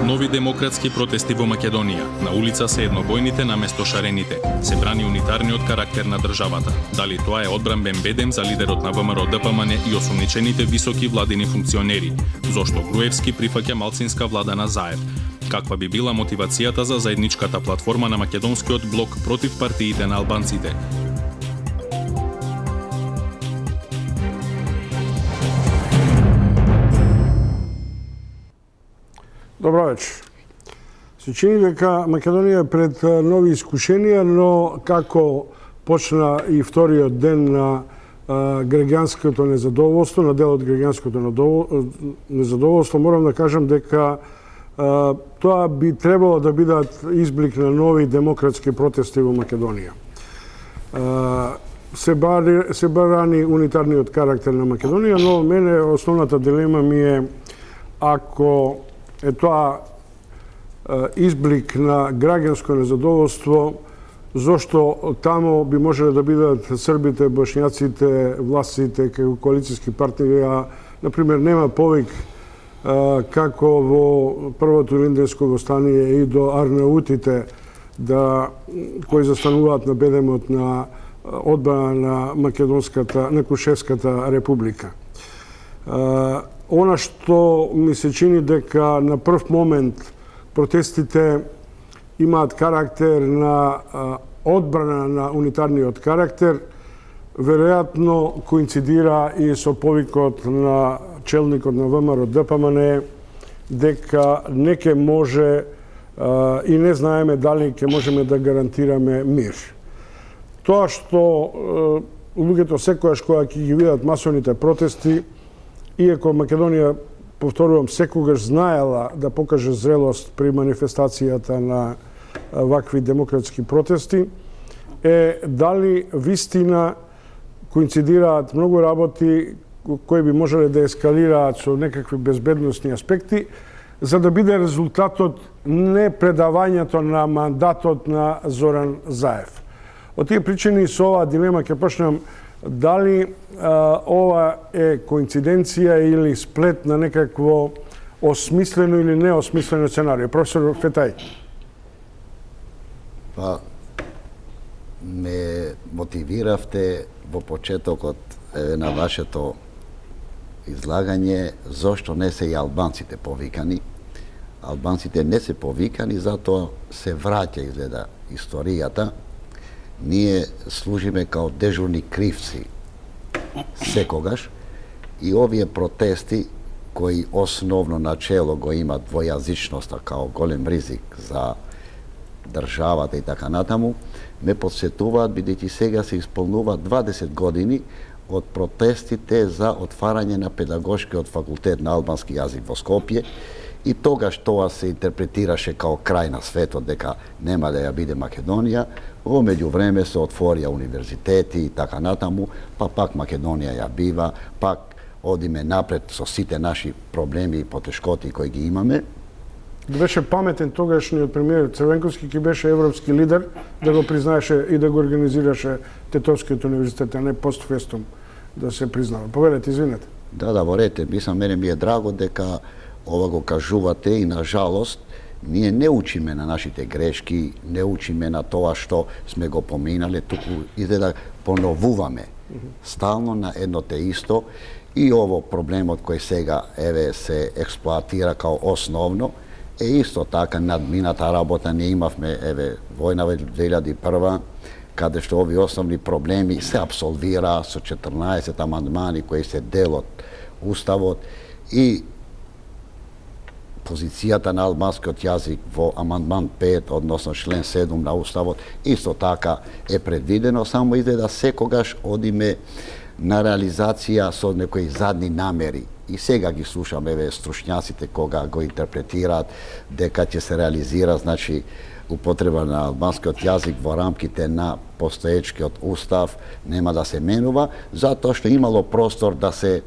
Нови демократски протести во Македонија. На улица се еднобојните наместо шарените. Се брани унитарниот карактер на државата. Дали тоа е одбранбен бедем за лидерот на ВМРО ДПМН и осумничените високи владини функционери? Зошто Груевски прифаќа малцинска влада на Заев? Каква би била мотивацијата за заедничката платформа на македонскиот блок против партиите на албанците? Добро вечер. Се чини дека Македонија е пред нови искушенија, но како почна и вториот ден на граѓанското незадоволство, на делот граѓанското незадоволство, морам да кажам дека тоа би требало да бидат изблик на нови демократски протести во Македонија. Се барани унитарниот карактер на Македонија, но мене основната дилема ми е ако е тоа изблик на граѓанско незадоволство, зошто тамо би можеле да бидат србите, бошњаците, властите, како коалицијски партнери, а, например, нема повик како во првото Илинденско востание и до арнаутите кои застануваат на бедемот на одбрана на македонската, на Кушевската република. Она што ми се чини дека на прв момент протестите имаат карактер на одбрана на унитарниот карактер, веројатно коинцидира и со повикот на челникот на ВМРО ДПМН дека не ќе може и не знаеме дали ќе можеме да гарантираме мир. Тоа што луѓето секогаш кога ќе ги видат масовните протести, иако Македонија, повторувам, секогаш знаела да покаже зрелост при манифестацијата на вакви демократски протести, е дали вистина коинцидираат многу работи кои би можеле да ескалираат со некакви безбедносни аспекти, за да биде резултатот не предавањето на мандатот на Зоран Заев. Од тие причини со оваа дилема ќе почнам дали ова е коинциденција или сплет на некакво осмислено или неосмислено сценарио. Професор Фетај. Па, ме мотивиравте во почетокот на вашето излагање зошто не се и албанците повикани. Албанците не се повикани, затоа се враќа изгледа историјата. Ние служиме као дежурни кривци секогаш и овие протести кои основно начело го имат двојазичноста као голем ризик за државата и така натаму, ме подсетуваат бидејќи сега се исполнува 20 години од протестите за отварање на педагошкиот факултет на албански јазик во Скопје и тогаш тоа се интерпретираше као крај на светот, дека нема да ја биде Македонија. Во меѓувреме се отворија универзитети и така натаму, па пак Македонија ја бива, пак одиме напред со сите наши проблеми и потешкоти кои ги имаме. Беше паметен тогашниот премиер Црвенковски, ки беше европски лидер, да го признаеше и да го организираше Тетовскиот универзитет, а не постфестум да се признава. Повелете, извинете. Да, ворете, мене ми е драго дека ова го кажувате и на жалост ние не учиме на нашите грешки, не учиме на тоа што сме го поминале, туку изгледа поновуваме стално на едно те исто и ово проблемот кој сега се експлоатира као основно е исто така надмината работа. Не имавме војна во 2001, каде што ови основни проблеми се абсолвира со 14 амандмани кои се дел од Уставот и позицијата на албанскиот јазик во амандман 5, односно член 7 на Уставот, исто така е предвидено, само изгледа секогаш одиме на реализација со некои задни намери. И сега ги слушаме стручњаците кога го интерпретираат дека ќе се реализира, значи, употреба на албанскиот јазик во рамките на постоечкиот устав, нема да се менува, затоа што имало простор да се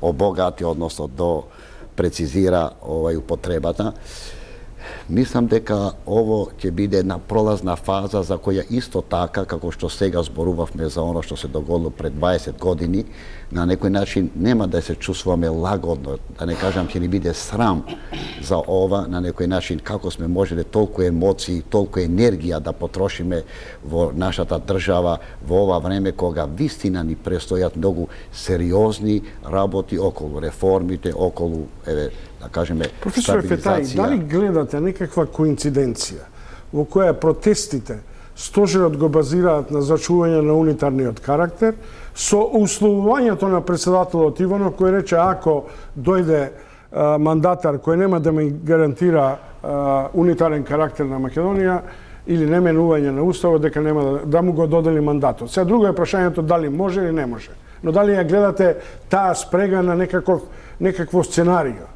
обогати, односно до прецизира употребата. Мислам дека ово ќе биде една пролазна фаза за која исто така, како што сега зборувавме за оно што се доgodило пред 20 години, на некој начин нема да се чувствуваме лагодно, да не кажам ќе ни биде срам за ова, на некој начин како сме можеле толку емоции, толку енергија да потрошиме во нашата држава во ова време кога вистина ни престојат многу сериозни работи околу реформите, околу, да кажеме, Професор Фетај, дали гледате некаква коинциденција во која протестите стожерот го базираат на зачување на унитарниот карактер со условувањето на председателот Иванов кој рече ако дојде мандатар кој нема да ми гарантира унитарен карактер на Македонија или неменување на уставот, дека нема да му го додели мандатот. Сега друго е прашањето дали може или не може. Но дали ја гледате таа спрега на некакво сценарио?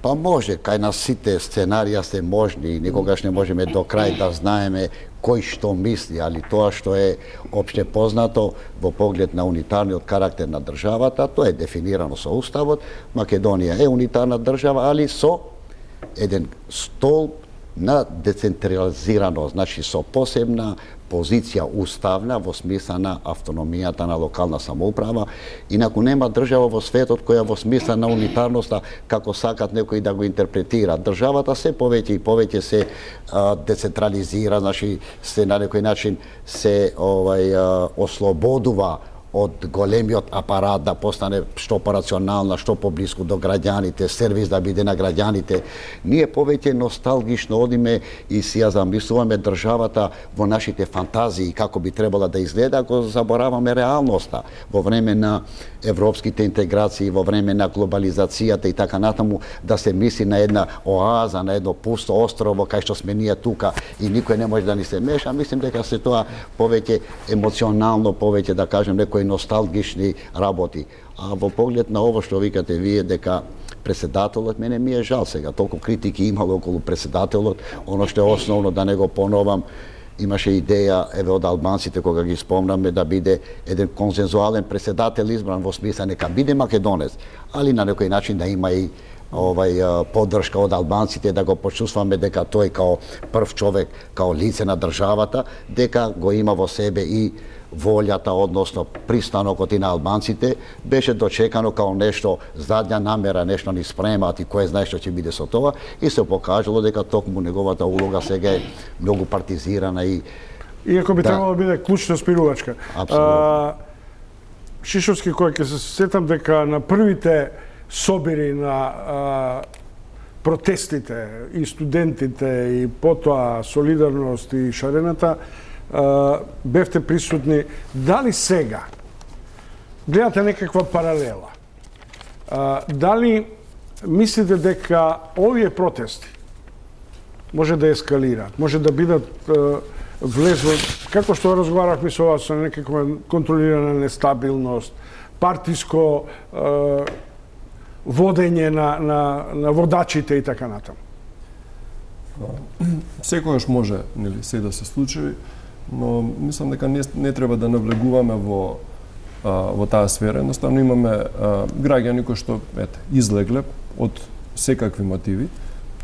Па може, кај нас сите сценарија се можни и никогаш не можеме до крај да знаеме кој што мисли, али тоа што е опште познато во поглед на унитарниот карактер на државата, тоа е дефинирано со Уставот. Македонија е унитарна држава, али со еден столб на децентрализирано, значи со посебна позиција уставна во смисла на автономијата на локална самоуправа. Инаку нема држава во светот која во смисла на унитарноста, како сакат некои да го интерпретира. Државата се повеќе и повеќе се децентрализира, значи се на некој начин се ослободува од големиот апарат да постане што порационална, што поблиску до граѓаните, сервис да биде на граѓаните. Ние повеќе носталгично одиме и си ја замислуваме државата во нашите фантазии како би требала да изгледа, ако забораваме реалноста во време на европските интеграции, во време на глобализацијата и така натаму, да се мисли на една оаза, на едно пусто острово кај што сме ние тука и никој не може да ни се меша. Мислим дека се тоа повеќе емоционално, повеќе да кажем некои носталгични работи. А во поглед на ово што викате вие дека председателот, мене ми е жал сега, толку критики имало околу председателот, оно што е основно да не го поновам, имаше идеја од албанците кога ги спомнаме да биде еден консензуален председател избран во смисла нека биде македонец, али на некој начин да има и поддршка од албанците, да го почувстваме дека тој као прв човек, као лице на државата, дека го има во себе и волјата, односно пристанокот и на албанците, беше дочекано као нешто задња намера, нешто ни спремаат и кој знае што ќе биде со тоа, и се покажало дека токму неговата улога сега е многу партизирана и иако би требало да биде клучна спирувачка. Шишовски, кој ќе се сетам дека на првите собири на протестите и студентите и потоа Солидарност и Шарената, бевте присутни. Дали сега гледате некаква паралела? Дали мислите дека овие протести може да ескалираат, може да бидат влезло, како што разговарахме со вас, со некаква контролирана нестабилност, партиско водење на водачите и така натаму? Секогаш може, нели, се да се случи, но мислам дека не треба да навлегуваме во таа сфера. Едноставно имаме граѓани кои што излегле од секакви мотиви.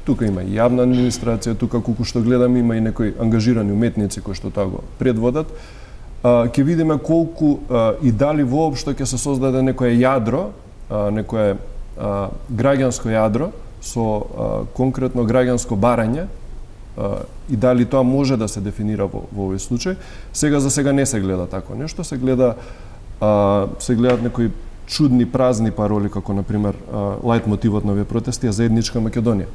Тука има и јавна администрација, тука колку што гледам има и некои ангажирани уметници кои што тоа го предводат. Ќе видиме колку и дали воопшто ќе се создаде некое јадро, некое граѓанско јадро со конкретно граѓанско барање, и дали тоа може да се дефинира во овој случај. Сега за сега не се гледа такво нешто, се гледат некои чудни празни пароли, како например лајт мотивот на овие протести е заедничка Македонија.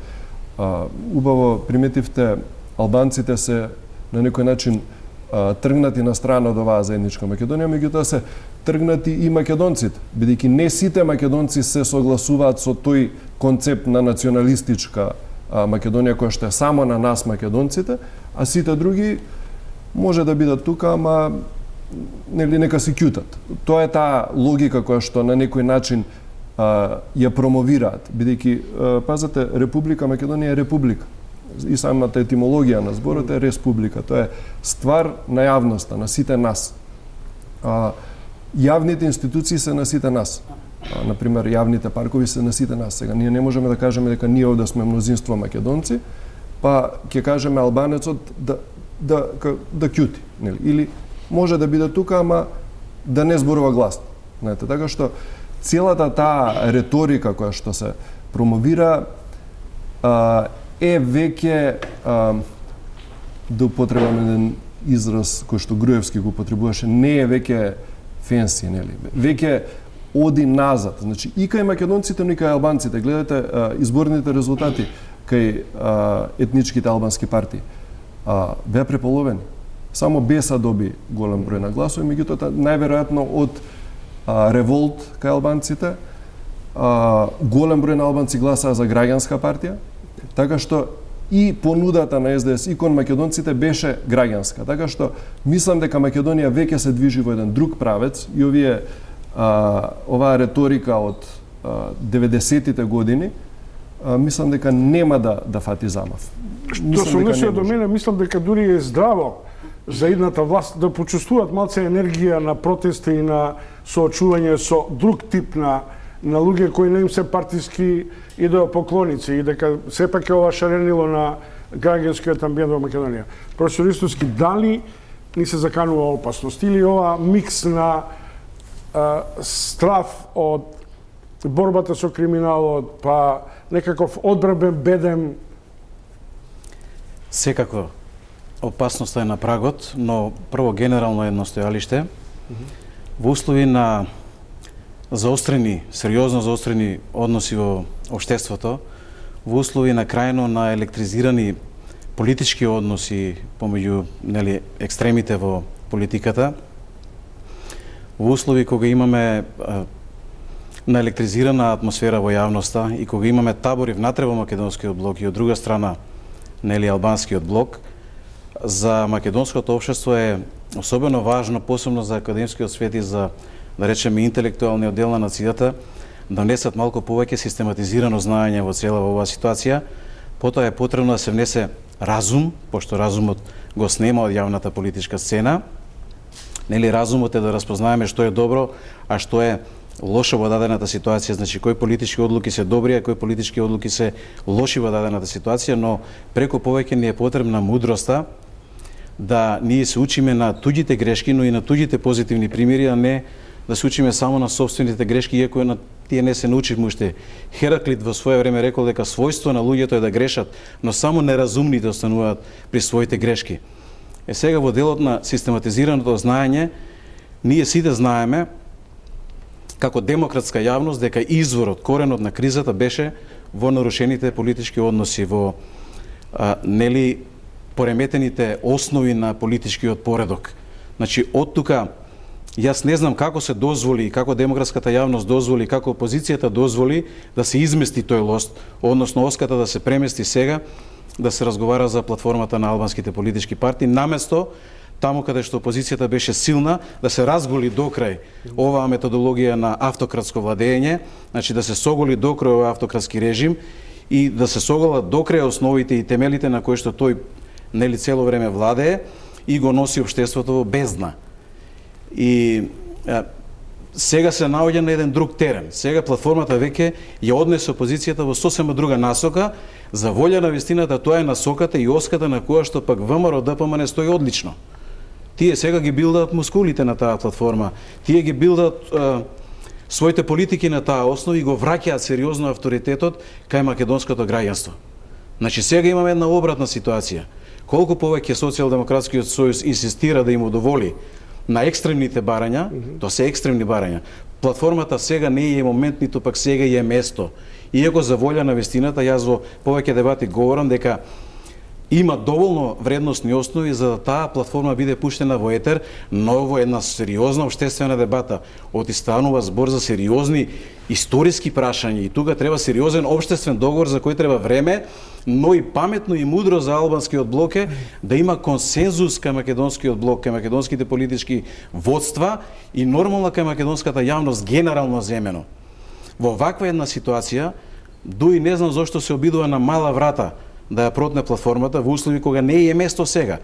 Убаво приметивте, албанците се на некој начин тргнати на страна од оваа заедничка Македонија, меѓутоа се тргнати и македонците, бидејќи не сите македонци се согласуваат со тој концепт на националистичка Македонија која што е само на нас македонците, а сите други може да бидат тука, ама нели нека се кјутат. Тоа е таа логика која што на некој начин ја промовираат, бидејќи пазете, Република Македонија е република. И самата етимологија на зборот е республика. Тоа е ствар на јавноста, на сите нас. Јавните институции се на сите нас. например, јавните паркови се на сите нас. Сега ние не можеме да кажеме дека ние овде сме мнозинство македонци, па ќе кажеме албанецот да ќути, нели? Или може да биде тука, ама да не зборува гласно. Знаете, така што целата таа реторика која што се промовира е веќе да употребам еден израз кој што Груевски го употребуваше, не е веќе фенси, нели? Веќе оди назад. Значи, и кај македонците, но и кај албанците. Гледате изборните резултати кај етничките албански партии. Беа преполовени. Само Беса доби голем број на гласови, меѓутоа најверојатно од револт кај албанците, голем број на албанци гласаа за граѓанска партија, така што и понудата на СДС и кон македонците беше граѓанска. Така што мислам дека Македонија веќе се движи во еден друг правец и оваа реторика од 90-тите години, мислам дека нема да фати замав. Што се однесува до мене, мислам дека дури е здраво за едната власт да почувствуваат малце енергија на протести и на соочување со друг тип на луѓе кои не им се партиски идеопоклоници и дека сепак е ова шаренило на граѓанскиот амбиент во Македонија. Професор Ристовски, дали ни се заканува опасност или ова микс на страф од борбата со криминалот, па некаков одбранбен бедем? Секако опасноста е на прагот, но прво генерално едно стојалиште. Во услови на сериозно заострени односи во општеството, во услови на крајно на електризирани политички односи помеѓу екстремите во политиката, во услови кога имаме на електризирана атмосфера во јавноста и кога имаме табори внатре во македонскиот блок и од друга страна албанскиот блок, за македонското општество е особено важно, посебно за академскиот свет и за, да речеме, интелектуалниот дел на нацијата, да внесат малку повеќе систематизирано знаење во цела оваа ситуација. Потоа е потребно да се внесе разум, пошто разумот го снема од јавната политичка сцена. Разумот е да разпознаеме што е добро, а што е лошо во дадената ситуација, значи кои политички одлуки се добри, а кои политички одлуки се лоши во дадената ситуација, но преку повеќе ни е потребна мудроста да ние се учиме на туѓите грешки, но и на туѓите позитивни примери, а не да се учиме само на собствените грешки, иако на тие не се научивме уште. Хераклит во свое време рекол дека својство на луѓето е да грешат, но само неразумните остануваат при своите грешки. Сега во делот на систематизираното знаење, ние сите знаеме како демократска јавност дека изворот, коренот на кризата беше во нарушените политички односи, во пореметените основи на политичкиот поредок. Значи, од тука, јас не знам како се дозволи, како демократската јавност дозволи, како опозицијата дозволи да се измести тој лост, односно оската да се премести сега, да се разговара за платформата на албанските политички партии, наместо таму каде што опозицијата беше силна, да се разголи докрај оваа методологија на автократско владење, значи да се соголи докрај овој автократски режим и да се соголат докрај основите и темелите на кои што тој цело време владее и го носи општеството во бездна. И сега се наоѓа на еден друг терен. Сега платформата веќе ја однесе опозицијата во сосема друга насока, за волја на вистината тоа е насоката и оската на која што пак ВМРО ДПМН стои одлично. Тие сега ги билдаат мускулите на таа платформа, тие ги билдаат своите политики на таа основа и го враќаат сериозно авторитетот кај македонското граѓанство. Значи сега имаме една обратна ситуација. Колку повеќе Социјалдемократскиот сојуз инсистира да им удоволи на екстремните барања, тоа се екстремни барања. Платформата сега не е момент, ниту пак сега е место. Иако за волја на вистината, јас во повеќе дебати говорам дека има доволно вредностни основи за да таа платформа биде пуштена во етер, но во една сериозна општествена дебата. Станува збор за сериозни историски прашања и тука треба сериозен општествен договор за кој треба време, но и паметно и мудро за албанскиот блок е да има консензус кај македонскиот блок, кај македонските политички водства и нормално кај македонската јавност генерално земено. Во ваква една ситуација, дуи не знам зошто се обидува на мала врата да ја протне платформата во услови кога не е место сега.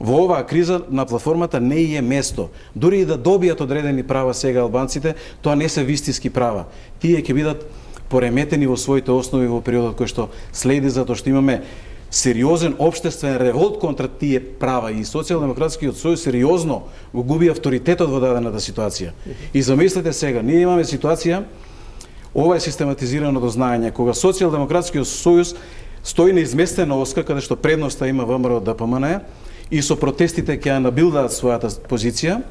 Во оваа криза на платформата не е место. Дури и да добијат одредени права сега албанците, тоа не се вистински права. Тие ќе бидат пореметени во своите основи во периодот кој што следи, затоа што имаме сериозен општествен револт контра тие права и Социјалдемократскиот сојуз сериозно го губи авторитетот во дадената ситуација. И замислете сега, ние имаме ситуација, ова е систематизираното знаење, кога Социјалдемократскиот сојуз стои на изместена оска, каде што предноста има ВМРО ДПМН, и со протестите ќе ја набилдаат својата позиција,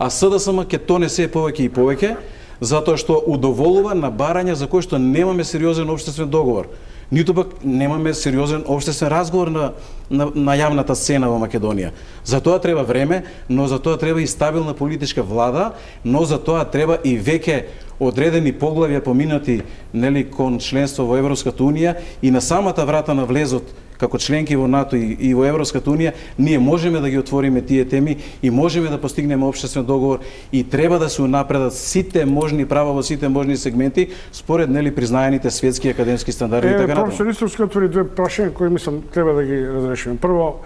а СДСМ ќе тоне се повеќе и повеќе, затоа што удоволува на барања за кои што немаме сериозен општествен договор. Ниту пак немаме сериозен општествен разговор на јавната сцена во Македонија. За тоа треба време, но за тоа треба и стабилна политичка влада, но за тоа треба и веќе одредени поглавја поминати, нели, кон членство во Европската унија, и на самата врата на влезот како членки во НАТО и во Европската унија, ние можеме да ги отвориме тие теми и можеме да постигнеме општествен договор, и треба да се унапредат сите можни права во сите можни сегменти според, нели, признаените светски академски стандарди и така натаму. Професор Истовски отвори две прашања кои мислам треба да ги разрешиме. Прво,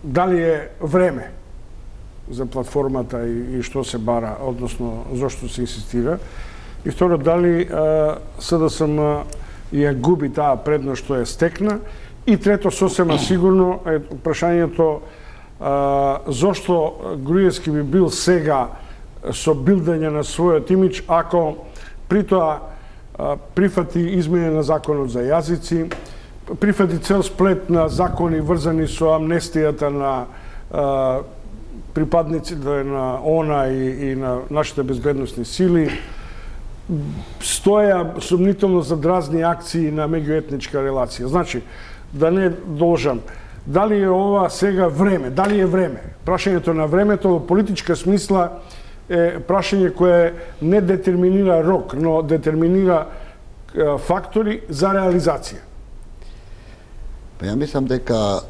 дали е време за платформата и што се бара, односно зошто се инсистира? И второ, дали СДСМ ја губи таа предност што е стекна? И трето, сосема сигурно е прашањето зошто Груевски би бил сега со билдање на својот имидж ако при тоа прифати измене на законот за јазици, прифати цел сплет на закони врзани со амнестијата на припадниците на ОНА и на нашите безбедносни сили, стоја сумнително за дразни акции на меѓуетничка релација. Значи, да не должам, дали е ова сега време, дали е време? Прашањето на времето во политичка смисла е прашање кое не детерминира рок, но детерминира фактори за реализација. Ја мислам дека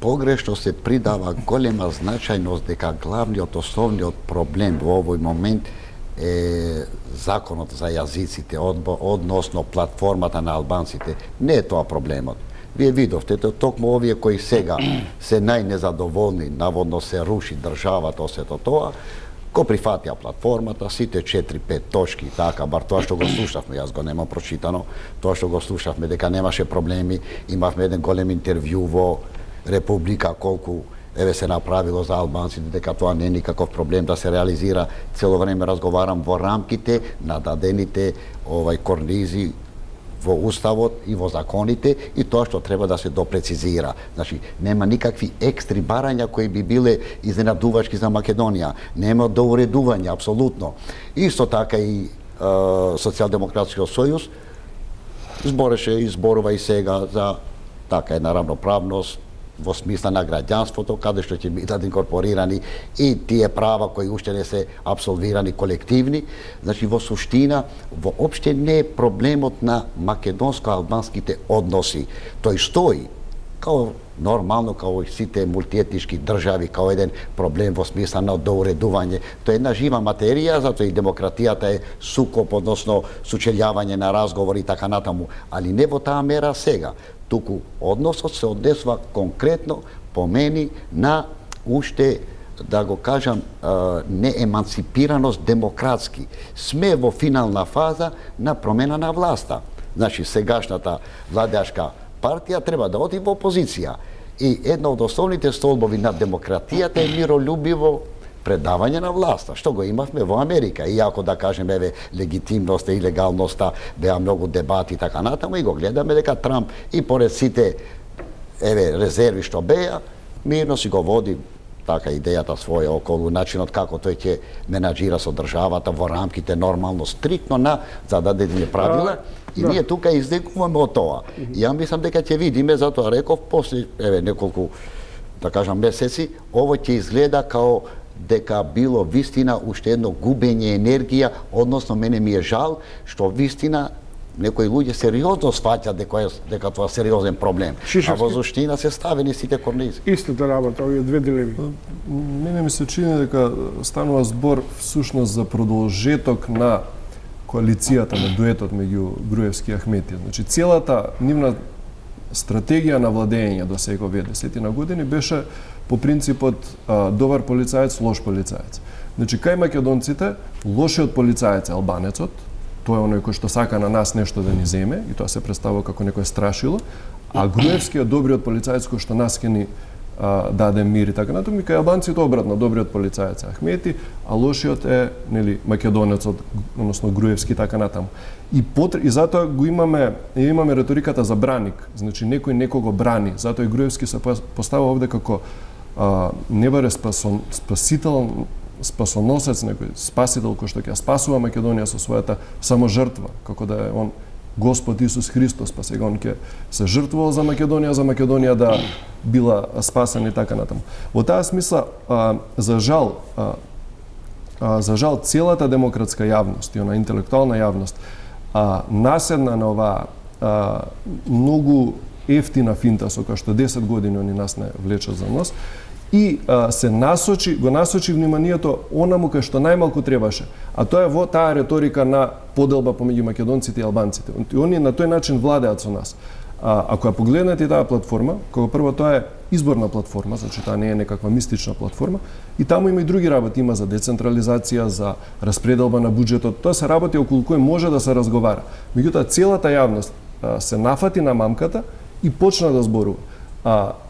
погрешно се придава голема значајност дека главниот, основниот проблем во овој момент е законот за јазиците, односно платформата на албанците. Не е тоа проблемот. Вие видовте, токму овие кои сега се најнезадоволни, наводно се руши државата, сето тоа, го прифатија платформата, сите 4-5 точки, така, бар тоа што го слушавме, јас го немам прочитано, тоа што го слушавме дека немаше проблеми, имавме еден голем интервју во Република, колку се направило за албанците, дека тоа не е никаков проблем да се реализира. Цело време разговарам во рамките на дадените корнизи во уставот и во законите и тоа што треба да се допрецизира. Значи, нема никакви екстри барања кои би биле изненадувачки за Македонија. Нема доуредување, апсолутно. Исто така и Социјалдемократскиот сојуз збореше и зборува и сега за така една равноправност во смисла на граѓанството, каде што ќе бидат инкорпорирани и тие права кои уште не се апсолвирани колективни. Значи, во суштина, воопште не е проблемот на македонско-албанските односи. Тој стои, као нормално, као и сите мултиетнички држави, као еден проблем во смисла на доуредување. Тоа е една жива материја, затоа и демократијата е сукоп, односно сучелјавање на разговори и така натаму, али не во таа мера сега. Туку односот се однесува конкретно по мене на уште, да го кажам, нееманципираност демократски. Сме во финална фаза на промена на власта. Значи, сегашната владеачка партија треба да оди во опозиција. И една од основните столбови на демократијата е миролюбиво предавање на власта, што го имавме во Америка. Иако, да кажем, легитимноста и легалноста беа многу дебати и така натаму, и го гледаме дека Трамп и поред сите резерви што беа, мирно си го води така идејата своја околу начинот како тој ќе менаџира со државата во рамките нормално, стриктно на зададени правила. И ние тука издекуваме од тоа. И ја мислам дека ќе видиме, затоа реков, после неколку, да кажам, месеци, ово ќе изгледа као дека било вистина уште едно губење енергија, односно мене ми е жал што вистина некои луѓе сериозно сваќаат дека тоа е сериозен проблем. А во суштина се ставени сите корнизи. Истата работа, овие две дилеми. Мене ми се чини дека станува збор всушност за продолжеток на коалицијата, на дуетот меѓу Груевски и Ахметија. Значи, целата нивна стратегија на владење до сега овие 10 години беше по принципот добар полицаец, лош полицаец. Значи, кај македонците, лошиот полицаец е албанецот, тој е оној кој што сака на нас нешто да ни земе, и тоа се представува како некој страшило, а Груевскиот добриот полицаец кој што нас ке ни даде мир и така натаму, и кај албанците обратно, добриот полицаец е Ахмети, а лошиот е, нели, македонецот, односно Груевски, така натаму. И затоа го имаме реториката за браник, значи некој некого брани, затоа и Груевски се поставува овде како не баре спасител, спасоносец, некој спасител кој што ќе спасува Македонија со својата саможртва, како да е он Господ Исус Христос, па сега он ќе се жртвувал за Македонија да била спасена и така натаму. Во таа смисла, за жал целата демократска јавност и она интелектуална јавност наседна на оваа многу ефтина финта со која што 10 години они нас не влечат за нос, и го насочи вниманието онаму кај што најмалку требаше, а тоа е во таа реторика на поделба помеѓу македонците и албанците. И они на тој начин владеат со нас. Ако ја погледнете таа платформа, како прво тоа е изборна платформа, значи таа не е некаква мистична платформа, и таму има и други работи, има за децентрализација, за распределба на буџетот, тоа се работи околу кои може да се разговара. Меѓутоа целата јавност се нафати на мамката и почна да зборува.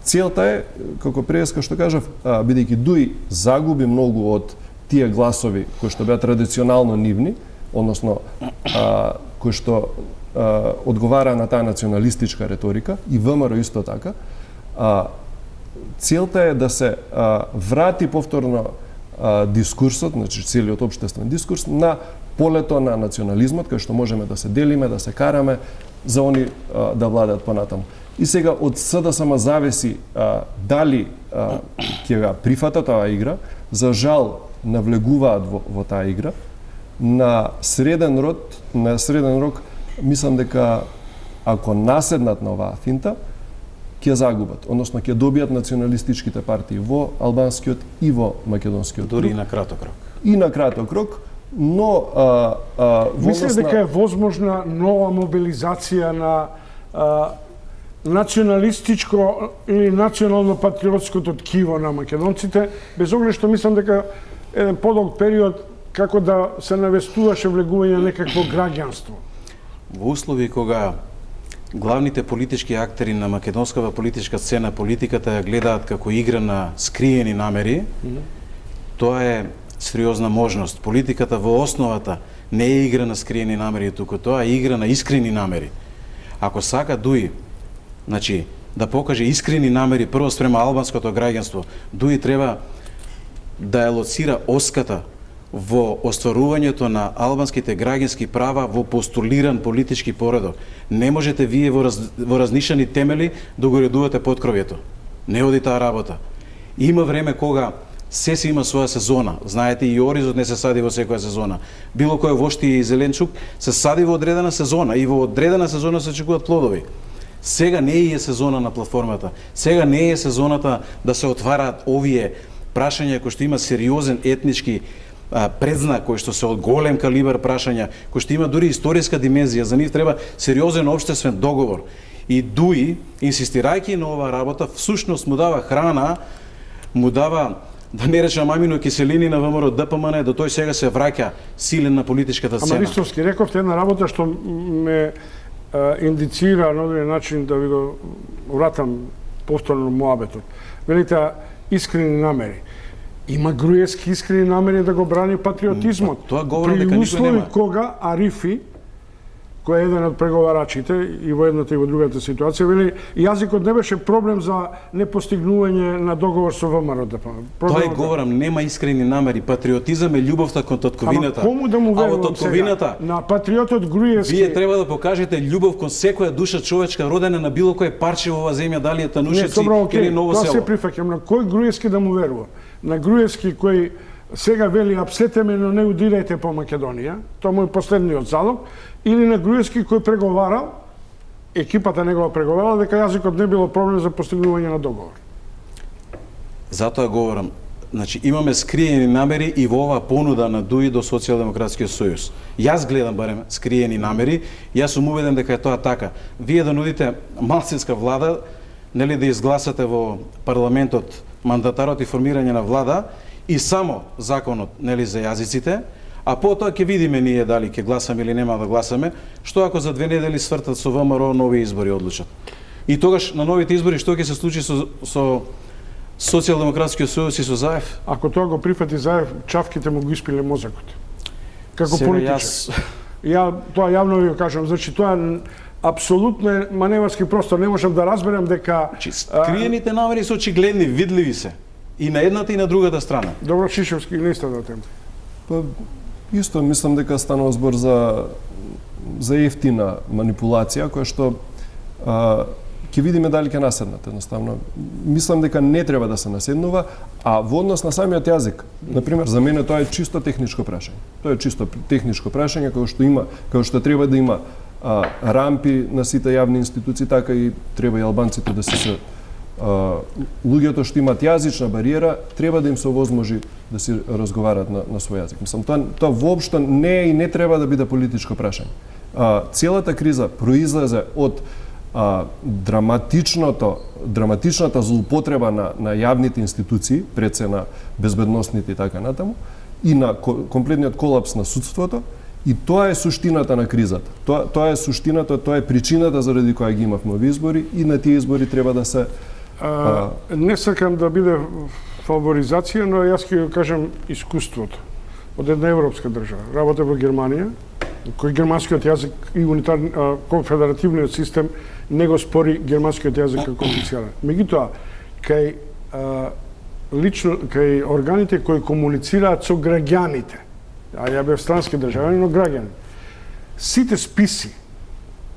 Целта е, како преска што кажав, бидејќи Дуи загуби многу од тие гласови кои што беа традиционално нивни, односно кои што одговара на таа националистичка реторика, и ВМРО исто така, целта е да се врати повторно дискурсот, значи целиот општествен дискурс, на полето на национализмот, кај што можеме да се делиме, да се караме, за они да владеат понатаму. И сега од СДСМ зависи дали ќе ја прифатат оваа игра. За жал навлегуваат во таа игра. На среден рок мислам дека ако наседнат на оваа финта, ќе загубат, односно ќе добијат националистичките партии во албанскиот и во македонскиот. Дури и на краток рок. И на краток рок, но мислам дека е возможна нова мобилизација на националистичко или национално-патриотското ткиво на македонците, без оглед што мислам дека еден подолг период како да се навестуваше влегување на некакво граѓанство. Во услови кога главните политички актери на македонската политичка сцена, политиката ја гледаат како игра на скриени намери, тоа е сериозна можност. Политиката во основата не е игра на скриени намери, туку тоа е игра на искрени намери. Ако сака Дуи, значи, да покаже искрени намери прво спрема албанското граѓанство, Дуи треба да ја лоцира оската во остварувањето на албанските граѓански права во постулиран политички поредок. Не можете вие во разнишани темели да го редувате подкровјето. Не оди таа работа. Има време кога се си има своја сезона. Знаете, и оризот не се сади во секоја сезона. Било кој воштија и зеленчук се сади во одредена сезона и во одредена сезона се очекуваат плодови. Сега не е сезона на платформата. Сега не е сезоната да се отвараат овие прашања кои што има сериозен етнички предзнак, кој што се од голем калибар прашања, кој што има дури историска димензија. За нив треба сериозен општествен договор. И Дуи, инсистирајќи на оваа работа, всушност му дава храна, му дава, да не речам, аминокиселини на ВМРО ДПМН, да тој сега се враќа силен на политичката сцена. Ама Ристовски, рековте една работа што ме индицира на одреден начин да ви го вратам повторно муабетот. Велите искрени намери. Има Груевски искрени намери да го брани патриотизмот. Тоа говорам дека никој нема. Кога Арифи, кој е еден од преговарачите и во едната и во другата ситуација, вели јазикот не беше проблем за непостигнување на договор со ВМРО. Тоа и говорам, нема искрени намери. Патриотизам е љубовта кон татковината. Ама кому да му верувам татковината, сега? На патриотот Груевски. Вие треба да покажете љубов кон секоја душа човечка родена на било кој парче во оваа земја, дали е Танушевци или Ново село. Тоа се прифаќам. На кој Груевски да му верува? На Груевски кој сега вели апсете ме, но не удирајте по Македонија, тоа му е последниот залог, или на Груевски кој преговарал, екипата негова преговарала дека јазикот не било проблем за постигнување на договор. Затоа говорам, значи имаме скриени намери и во оваа понуда на ДУИ до Социјалдемократскиот сојуз. Јас гледам барем скриени намери, јас сум убеден дека е тоа така. Вие да нудите малцинска влада, нели да изгласате во парламентот мандатарот и формирање на влада и само законот нели за јазиците, а потоа ќе видиме ние дали ќе гласаме или нема да гласаме, што ако за 2 недели свртат со ВМРО нови избори одлучат. И тогаш на новите избори што ќе се случи со Социјалдемократскиот сојуз и со Заев? Ако тоа го прифати Заев, чавките му го испиле мозокот. Како политичар. Тоа јавно ви го кажам, значи тоа апсолутно е маневарски простор, не можам да разберам дека скриените намери се очигледни, видливи се и на едната и на другата страна. Добро, Шишевски, не сте да тема. Па исто мислам дека станува збор за ефтина манипулација која што ќе видиме дали ќе наседнат. Едноставно, мислам дека не треба да се наседнува, а во однос на самиот јазик, например, за мене тоа е чисто техничко прашање. Тоа е чисто техничко прашање како што треба да има рампи на сите јавни институции, така и треба и албанците да се луѓето што имаат јазична бариера, треба да им се овозможи да си разговараат на свој јазик. Мислам, тоа воопшто не е и не треба да биде политичко прашање. Целата криза произлезе од драматичната злоупотреба на јавните институции, пред се на безбедносните и така натаму, и на комплетниот колапс на судството, и тоа е суштината на кризата. Тоа е суштината, тоа е причината заради која ги имавме овие избори и на тие избори треба да се не сакам да биде фаворизација, но јас ќе го кажам искуството од една европска држава. Работа во Германија, кој германскиот јазик и конфедеративниот систем не го спори германскиот јазик како официјален. Меѓутоа, кај органите кои комуницираат со граѓаните, ја бев странски државјанин, но граѓани, сите списи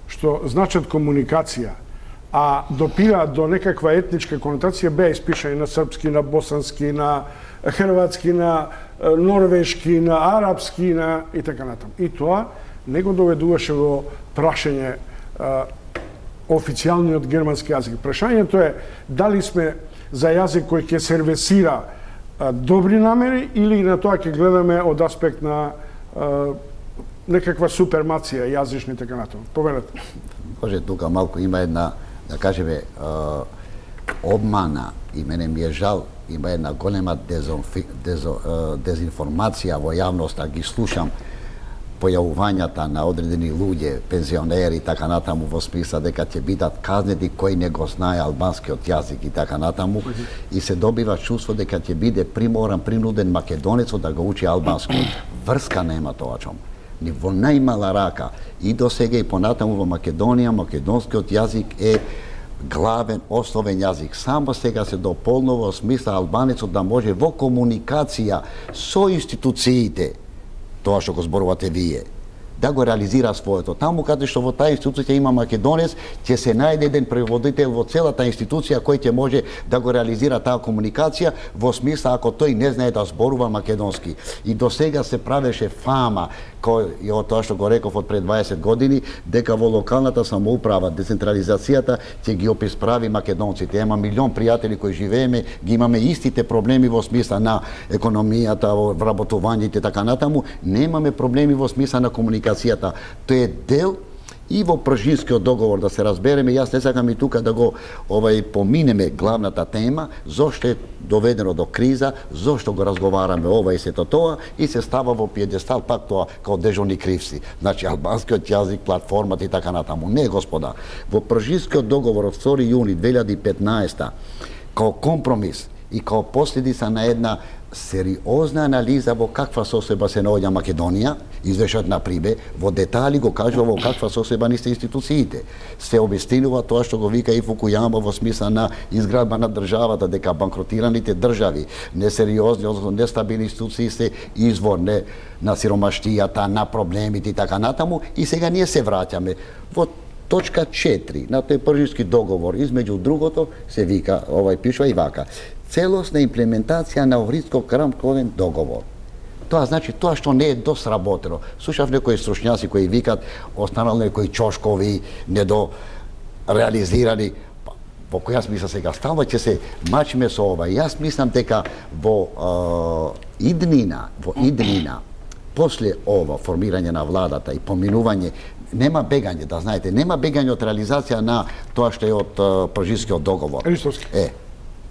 што значат комуникација, а допираат до некаква етничка конотација, беа испишани на српски, на босански, на хрватски, на норвешки, на арапски, и така натаму. И тоа не го доведуваше во прашање официјалниот германски јазик. Прашањето е дали сме за јазик кој ќе сервисира добри намери или на тоа ќе гледаме од аспект на некаква супермација јазична и така натаму. Повелете. Може, тука малку има една, да кажеме, обмана, и мене ми е жал, има една голема дезинформација во јавноста, ги слушам појавувањата на одредени луѓе, пензионери и така натаму, во смисла дека ќе бидат казнети кои не го знае албанскиот јазик и така натаму, и се добива чувство дека ќе биде принуден македонецот да го учи албанскиот. Врска нема тоа чом. Ни во најмала рака и до сега и понатаму во Македонија, македонскиот јазик е главен, основен јазик. Само сега се дополнува во смисла албанецот да може во комуникација со институциите, тоа што го зборувате вие, да го реализира своето. Таму каде што во таа институција има македонец, ќе се најде еден преводител во целата институција кој ќе може да го реализира таа комуникација во смисла ако тој не знае да зборува македонски. И до сега се правеше фама, и од тоа што го реков од пред 20 години, дека во локалната самоуправа, децентрализацијата ќе ги описправи македонците. Ема милион пријатели кои живееме, ги имаме истите проблеми во смисла на економијата, во вработувањето и така натаму, немаме проблеми во смисла на комуникацијата. Тоа е дел и во Пржинскиот договор, да се разбереме. Јас не сакам и тука да го поминеме главната тема, зошто е доведено до криза, зошто го разговараме ова и сето тоа, и се става во пиедестал пак тоа као дежурни кривци. Значи албанскиот јазик, платформата и така натаму. Не, господа. Во Пржинскиот договор од 2 јуни 2015 као компромис и као последица на една сериозна анализа во каква состојба се наоѓа Македонија, извешот на Прибе, во детали го кажува во каква состојба ни се институциите. Се обистинува тоа што го вика и Фукујама во смисла на изградба на државата, дека банкротираните држави, несериозни, односно нестабилни институции се извор на сиромаштијата, на проблемите и така натаму, и сега ние се враќаме во точка 4 на тој Пржински договор, измеѓу другото се вика, пишува и вака: целосна имплементација на Охридскиот рамковен договор. Тоа значи тоа што не е досработено. Слушав некои стручњаци кои викат останал некои чошкови, недореализирани. по која смисла сега става ќе се мачиме со ова. Јас мислам дека во иднина, после ова формирање на владата и поминување, нема бегање, да знаете, нема бегање од реализација на тоа што е од Парижскиот договор. Ристовски.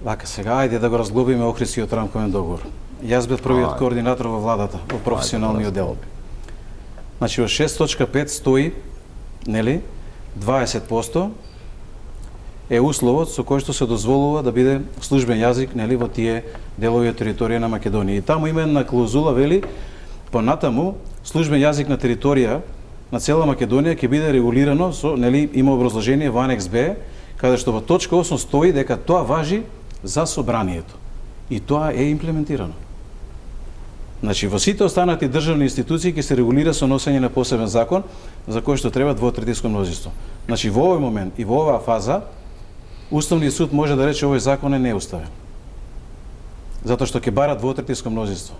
Вака, сега ајде да го разглобиме Охридскиот рамковен договор. Јас бев првиот координатор во владата, во професионалниот дел. Значи, во 6.5 стои, нели, 20% е условот со кој што се дозволува да биде службен јазик, нели, во тие делови од територија на Македонија. И таму има една клаузула, вели, понатаму, службен јазик на територија на цела Македонија ќе биде регулирано со, нели, има образложение во анекс Б, каде што во точка 8 стои дека тоа важи за собранието. И тоа е имплементирано. Значи, во сите останати државни институции ќе се регулира со носење на посебен закон за кој што треба двотретинско мнозинство. Значи, во овој момент и во оваа фаза, Уставниот суд може да рече овој закон е неуставен. Затоа што ќе бара двотретинско мнозинство.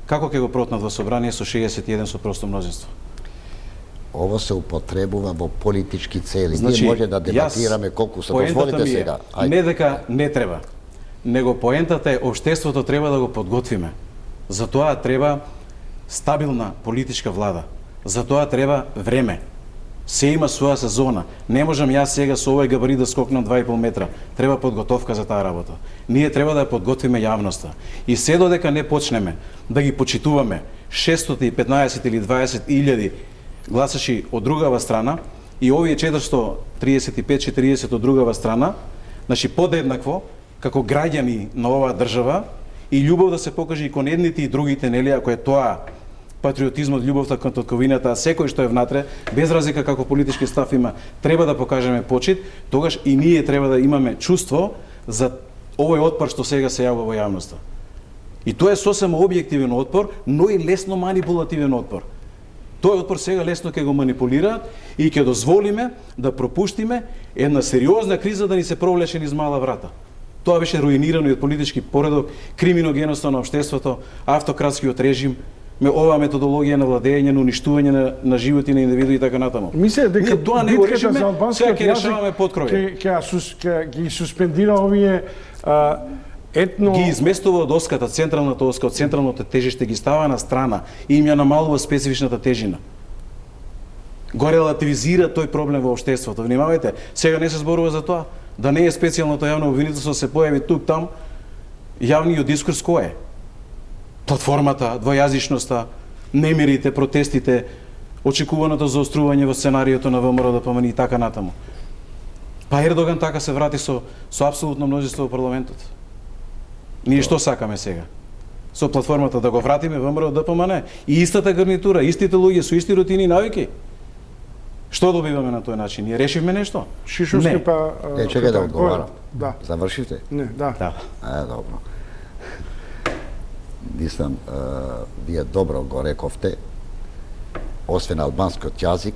Како ќе го протнат во собрание со 61 со просто мнозинство? Ово се употребува во политички цели. Ние може да дебатираме колку се дозволите сега. Не дека не треба, него поентата е општеството треба да го подготвиме. За тоа треба стабилна политичка влада. За тоа треба време. Се има своја сезона. Не можам јас сега со овој габарит да скокнам 2,5 метра. Треба подготовка за таа работа. Ние треба да подготвиме јавноста. И се додека не почнеме да ги почитуваме 615 или 20.000 гласачи од другава страна и овие 435-40 од другава страна, значи подеднакво, како граѓани на оваа држава, и љубов да се покаже и кон едните и другите, нели, ако е тоа патриотизмот, љубовта кон татковината, а секој што е внатре, без разлика како политички став има, треба да покажеме почит, тогаш и ние треба да имаме чувство за овој отпор што сега се јавува во јавноста. И тоа е сосема објективен отпор, но и лесно манипулативен отпор. Тој отпор сега лесно ќе го манипулираат и ќе дозволиме да пропуштиме една сериозна криза да ни се провлече низ мала врата. Тоа беше руинирано и од политички поредок, криминогеноста на општеството, автократскиот режим, оваа методологија на владење, на уништување на животи на индивидуи и така натаму. Мисле дека тоа не го решиме, сега ќе решаваме подкрој. Ќе ги суспендира овие етно... Ги изместува од оската, централната оска, од централното тежиште ги става на страна и им ја намалува специфичната тежина. Го релативизира тој проблем во општеството. Внимавајте, сега не се зборува за тоа. Да не е специјалното јавно обвинителство, се појави тук, там, јавниот дискурс кој е? Платформата, двојазичноста, немирите, протестите, очекуваното заострување во сценариото на ВМРО ДПМН и така натаму. Па Ердоган така се врати со апсолутно мнозинство во парламентот. Ние што сакаме сега? Со платформата да го вратиме ВМРО ДПМН и истата гарнитура, истите луѓе со исти рутини и навики. Што добиваме на тој начин? Ние решивме нешто? Шишовски па... чекај да одговарам. Да. Завршите? Не, да. Добро. Мислам, вие добро го рековте, освен албанскиот јазик,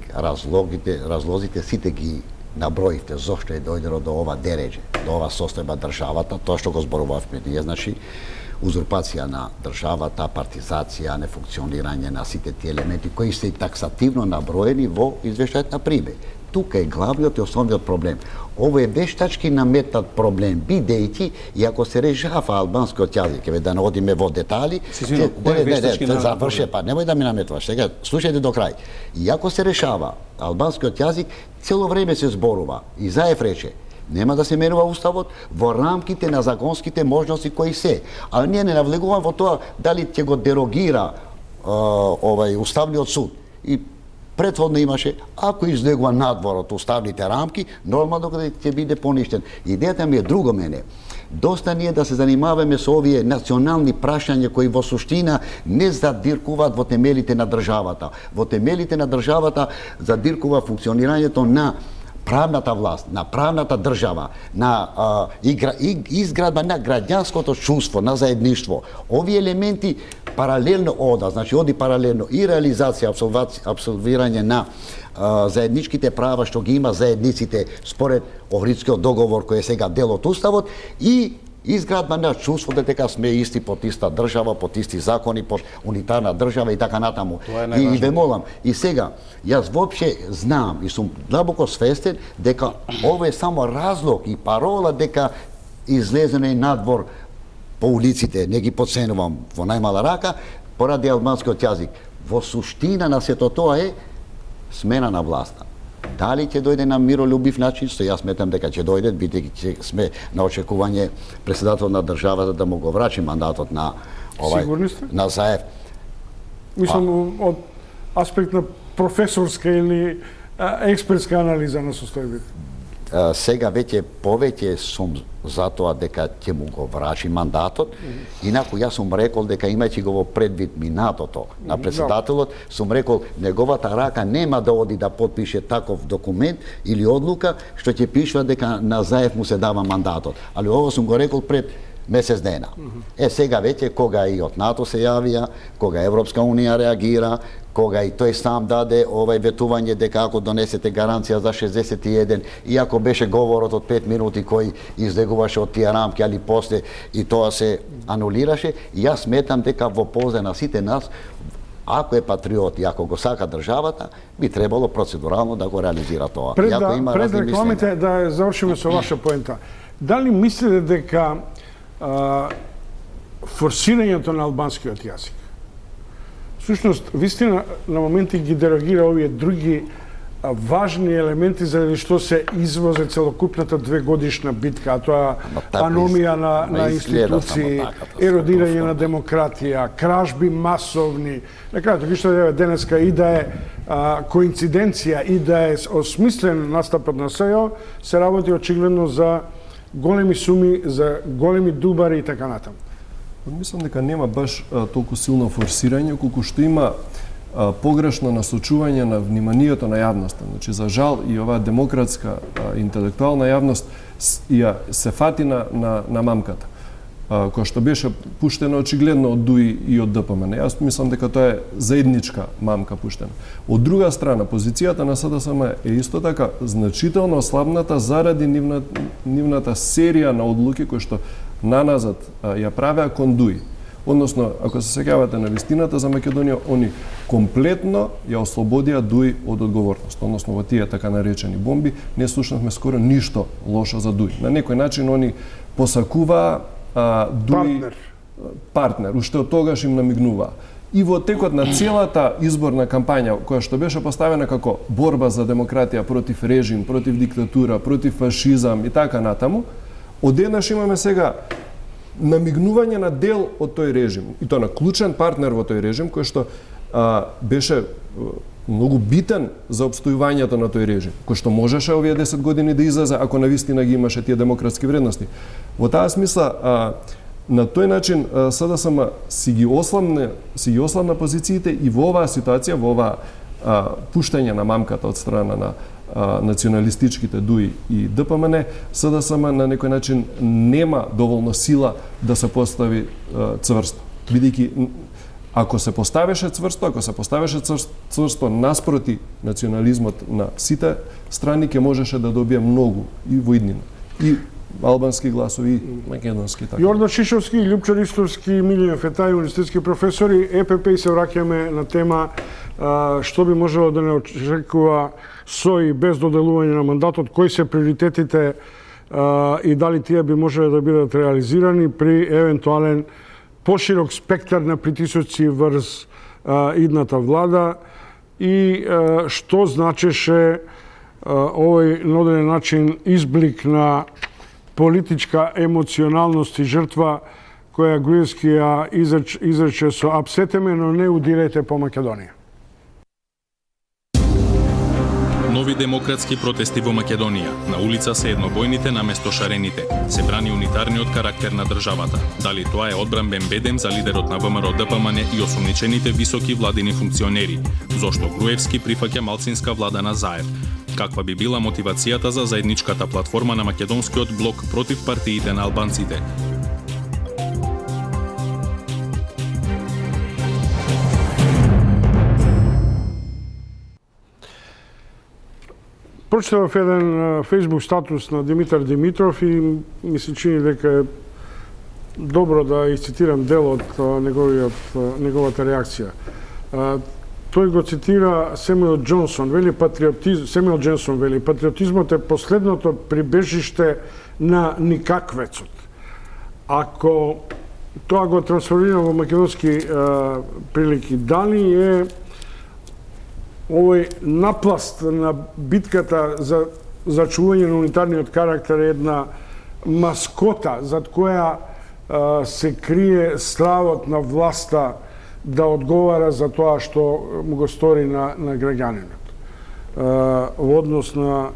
разлозите сите ги наброивте зошто е дојдело до ова дереđe, до ова состојба државата, тоа што го зборувавме ние, значи узурпација на државата, партизација, нефункционирање на сите тие елементи кои се таксативно наброени во извештајот на Приме. Тука е главниот и основниот проблем. Ово е вештачки наметнат проблем, бидејќи и ако се решава албанскиот јазик, еве да не одиме во детали, заврше, па немој да ми наметваш, сега слушајте до крај. И ако се решава албанскиот јазик, цело време се зборува и Заев рече, нема да се менува уставот во рамките на законските можности кои се. А ние не навлегуваме во тоа дали ќе го дерогира уставниот суд. И претходно имаше, ако излегува надвор од уставните рамки, нормално ќе биде поништен. Идејата ми е друго мене. Доста ние да се занимаваме со овие национални прашања кои во суштина не задиркуваат во темелите на државата. Во темелите на државата задиркува функционирањето на правната власт, на правната држава, на изградба на граѓанското чувство, на заедништво. Овие елементи паралелно значи оди паралелно и реализација, апсолвирање на заедничките права што ги има заедниците според Охридскиот договор кој е сега дел од уставот и изградба на чувство дека сме исти под иста држава, под исти закони, под унитарна држава и така натаму. И ве молам, и сега, јас воопште знам и сум длабоко свестен дека ова е само разлог и парола дека излезене надвор по улиците, не ги подценувам во најмала рака, поради албанскиот јазик. Во суштина на сето тоа е смена на власта. Дали ќе дојде на миролюбив начин, што јас сметам дека ќе дојде, бидејќи ќе сме на очекување председател на државата да му го врачи мандатот на на Заев. Мислам од аспект на професорска или експертска анализа на состојбите. Сега веќе повеќе сум за тоа дека ќе му го врачи мандатот. Инаку јас сум рекол дека имајќи го во предвид минатото на председателот, сум рекол неговата рака нема да оди да потпише таков документ или одлука што ќе пишува дека на Заев му се дава мандатот. Али ово сум го рекол пред месец дена. Сега веќе кога и од НАТО се јавија, кога Европска унија реагира, кога и тој сам даде овај ветување дека ако донесете гаранција за 61, иако беше говорот од 5 минути кој излегуваше од тие рамки, али после и тоа се анулираше, јас сметам дека во полза на сите нас, ако е патриот и ако го сака државата, би требало процедурално да го реализира тоа. Пред рекламите да завршиме со ваша поента. Дали мислите дека форсирањето на албанскиот јазик всушност вистина на моменти ги дерогира овие други важни елементи заради што се извозе целокупната 2-годишна битка, а тоа аномија на институции, еродирање на демократија, кражби масовни. На крајот, тој што е денеска и да е коинциденција и да е осмислен настапот на СЈО, се работи очигледно за големи суми, за големи дубари и така натаму. Мислам дека нема баш толку силно форсирање, колку што има погрешно насочување на вниманието на јавноста. Значи, за жал, и оваа демократска интелектуална јавност се фати на мамката, која што беше пуштена очигледно од ДУИ и од ДПМН. Јас мислам дека тоа е заедничка мамка пуштена. Од друга страна, позицијата на СДСМ е исто така значително ослабната заради нивната серија на одлуки кои што наназад ја правеа кон ДУИ. Односно, ако се сеќавате на вистината за Македонија, они комплетно ја ослободија ДУИ од одговорност. Односно, во тие така наречени бомби, не слушнавме скоро ништо лошо за ДУИ. На некој начин они посакуваа ДУИ партнер, уште од тогаш им намигнуваа. И во текот на целата изборна кампања, која што беше поставена како борба за демократија против режим, против диктатура, против фашизам и така натаму, одеднаш имаме сега намигнување на дел од тој режим, и тоа на клучен партнер во тој режим, кој што беше многу битен за опстојувањето на тој режим, кој што можеше овие 10 години да излезе ако навистина ги имаше тие демократски вредности. Во таа смисла, на тој начин СДСМ си ги ослабна позициите и во оваа ситуација, во оваа пуштање на мамката од страна на националистичките ДУИ и ДПМН, СДСМ на некој начин нема доволно сила да се постави цврсто. Бидејќи ако се поставеше цврсто наспроти национализмот на сите страни, ќе можеше да добие многу и во иднина. И албански гласови, и македонски така. Јордан Шишовски, Љупчо Ристовски, Милијан Фетај, универзитетски професори, ЕПП, и се враќаме на тема што би можело да не очекува со и без доделување на мандатот, кои се приоритетите и дали тие би можеле да бидат реализирани при евентуален поширок спектар на притисоци врз идната влада и што значеше овој на одреден начин изблик на политичка емоционалност и жртва која Груевски ја изрече со апсетеме, но не удирете по Македонија. Нови демократски протести во Македонија. На улица се еднобојните наместо шарените. Се брани унитарниот карактер на државата. Дали тоа е одбранбен бедем за лидерот на ВМРО ДПМН и осумничените високи владини функционери? Зошто Груевски прифаќа малцинска влада на Заев? Каква би била мотивацијата за заедничката платформа на македонскиот блок против партиите на албанците? Прочитав еден Facebook статус на Димитар Димитров и ми се чини дека е добро да изцитирам дел од неговата реакција. Тој го цитира Семуел Џонсон, вели патриотизмот е последното прибежиште на никаквецот. Ако тоа го трансформирам во македонски прилики, дали е овој напласт на битката за зачување на унитарниот карактер една маскота зад која се крие стравот на власта да одговара за тоа што му го стори на граѓанинот. Во однос на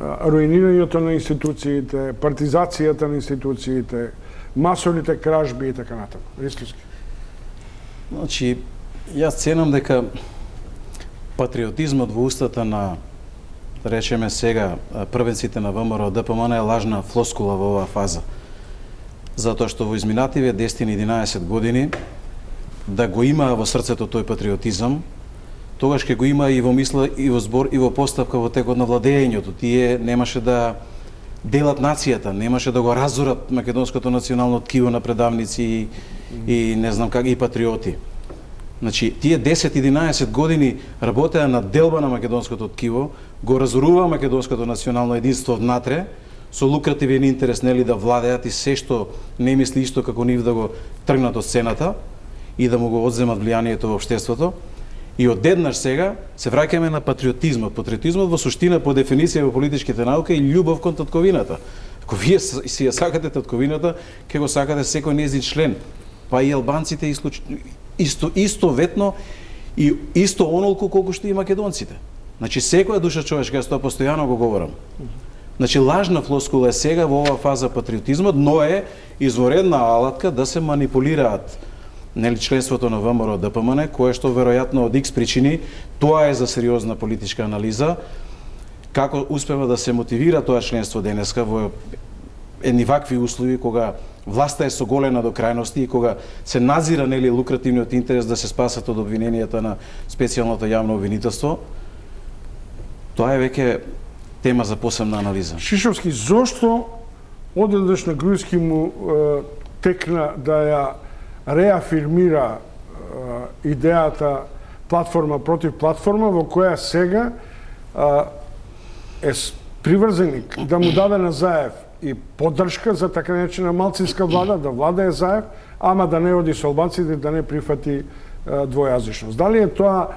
руинирањето на институциите, партизацијата на институциите, масовните кражби и така натаму. Ристовски. Значи, јас ценам дека патриотизмот во устата на, да речеме сега, првенците на ВМРО ДПМН е лажна флоскула во оваа фаза. Затоа што во изминативе 10-11 години да го има во срцето тој патриотизам, тогаш ќе го има и во мисла, и во збор, и во поставка во текот на владењето. Тие немаше да делат нацијата, немаше да го разорат македонското национално ткиво на предавници и не знам как и патриоти. Значи, тие 10-11 години работеа на делба на македонското ткиво, го разорува македонското национално единство внатре, со лукративен интерес нели да владеат и се што не мисли исто како нив да го тргнат од сцената и да му го одземат влијанието во општеството. И одеднаш сега се враќаме на патриотизмот. Патриотизмот во суштина по дефиниција во политичките науки е љубов кон татковината. Ако вие си ја сакате татковината, ќе го сакате секој нејзин член. Па и албанците исто ветно и исто онолку колку што и македонците. Значи секоја душа човечка, јас тоа постојано го говорам. Значи лажна флоскула е сега во оваа фаза патриотизмот, но е изворедна алатка да се манипулираат нели членството на ВМРО ДПМН, кое што веројатно од X причини, тоа е за сериозна политичка анализа, како успева да се мотивира тоа членство денеска во едни вакви услови кога власта е соголена до крајности и кога се назира нели лукративниот интерес да се спасат од обвиненијата на специјалното јавно обвинителство. Тоа е веќе тема за посебна анализа. Шишовски, зошто одеднаш на Груевски му текна да ја реафирмира идејата платформа против платформа, во која сега е приврзеник да му даде на Заев и поддршка за така наречена малцинска влада, да владае Заев, ама да не оди со албанците, да не прифати двојазичност. Дали е тоа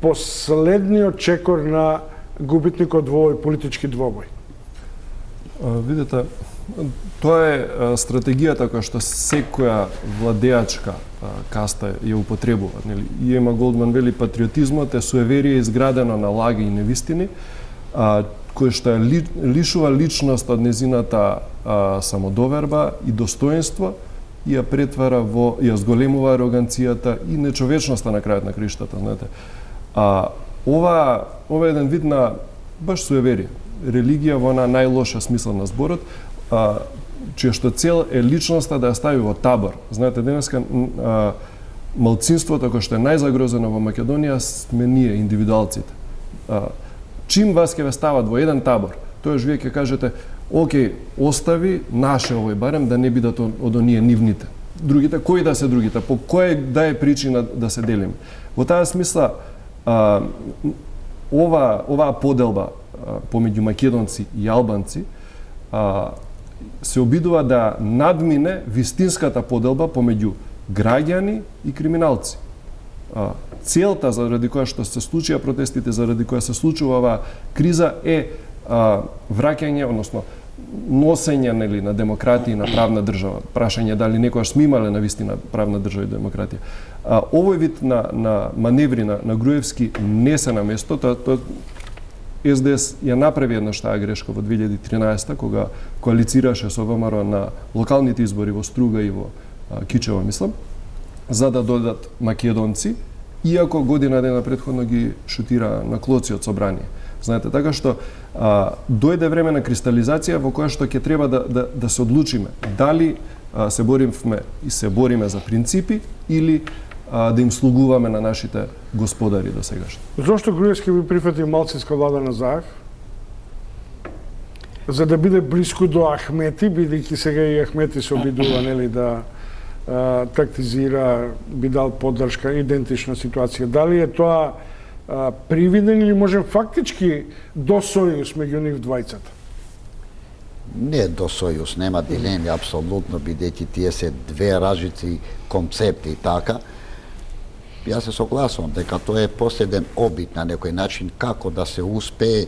последниот чекор на губитникот во овој политички двобој? Видете, тоа е стратегијата која што секоја владеачка каста ја употребува. Иема Голдман вели патриотизмот е суеверие изградено на лаги и невистини, кој што ја лишува личност од незината самодоверба и достоинство и ја претвара во, ја зголемува ароганцијата и нечовечноста на крајот на криштата, знаете. Ова е еден вид на баш суеверие. Религија во на најлоша смисла на зборот, чија што цел е личноста да ја стави во табор. Знаете, денеска малцинството кој што е најзагрозено во Македонија сме ние, индивидуалците. Чим вас ќе ве стават во еден табор, тоаш вие ќе кажете, окей, остави наше овој барем да не бидат од оние нивните. Другите, кои да се другите, по кој да е причина да се делиме. Во таа смисла, оваа поделба помеѓу македонци и албанци се обидува да надмине вистинската поделба помеѓу граѓани и криминалци. Целта заради која што се случија протестите, заради која се случува оваа криза е враќање, односно носење нели на демократија и на правна држава. Прашање дали некогаш сме имале на вистина правна држава и демократија. Овој вид на маневри на Груевски не се на место. СДС ја направи еднаш таа грешка во 2013 кога коалицираше со ВМРО на локалните избори во Струга и во Кичево, мислам, за да додат македонци, иако година дена претходно ги шутира на клоци од собрание. Знаете, така што дојде време на кристализација во која што ќе треба да се одлучиме дали се бориме и се бориме за принципи или да им слугуваме на нашите господари до сегаш. Зошто Груевски би прифати малцинска влада на Заев? за да биде блиску до Ахмети, бидејќи сега и Ахмети се обидува нели да тактизира, би дал поддршка, идентична ситуација. Дали е тоа привиден или можем фактички до сојуз меѓу нив двајцата? Не до сојуз, нема дилеми, апсолутно, бидејќи тие се две различни концепти и така. Јас се согласувам дека тоа е последен обид на некој начин како да се успее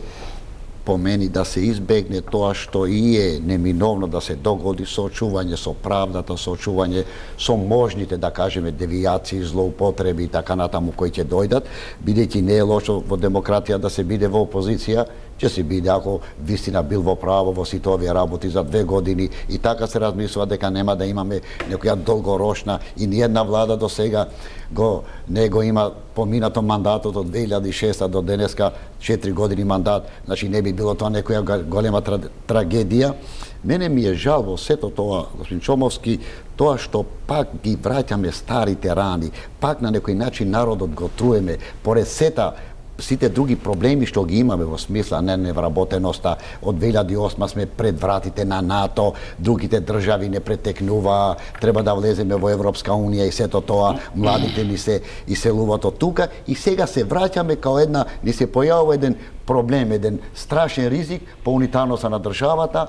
по мене да се избегне тоа што и е неминовно да се догоди, соочување со правдата, соочување со можните, да кажеме, девијации, злоупотреби и така натаму кои ќе дојдат, бидејќи не е лошо во демократија да се биде во опозиција, ќе се биде ако вистина бил во право во сите овие работи за 2 години и така се размислува дека нема да имаме некоја долгорочна и ниедна влада до сега не го има поминато мандатот од 2006 до денеска 4 години мандат, значи не би било тоа некоја голема трагедија. Мене ми е жал во сето тоа, господин Чомовски, тоа што пак ги враќаме старите рани, пак на некој начин народот го труеме, поред сите други проблеми што ги имаме во смисла невработеноста, од 2008 сме пред вратите на НАТО, другите држави не претекнуваа, треба да влеземе во Европска унија и сето тоа, младите ни се иселуваат од тука и сега се враќаме као ни се појавува еден проблем, еден страшен ризик по унитарноста на државата.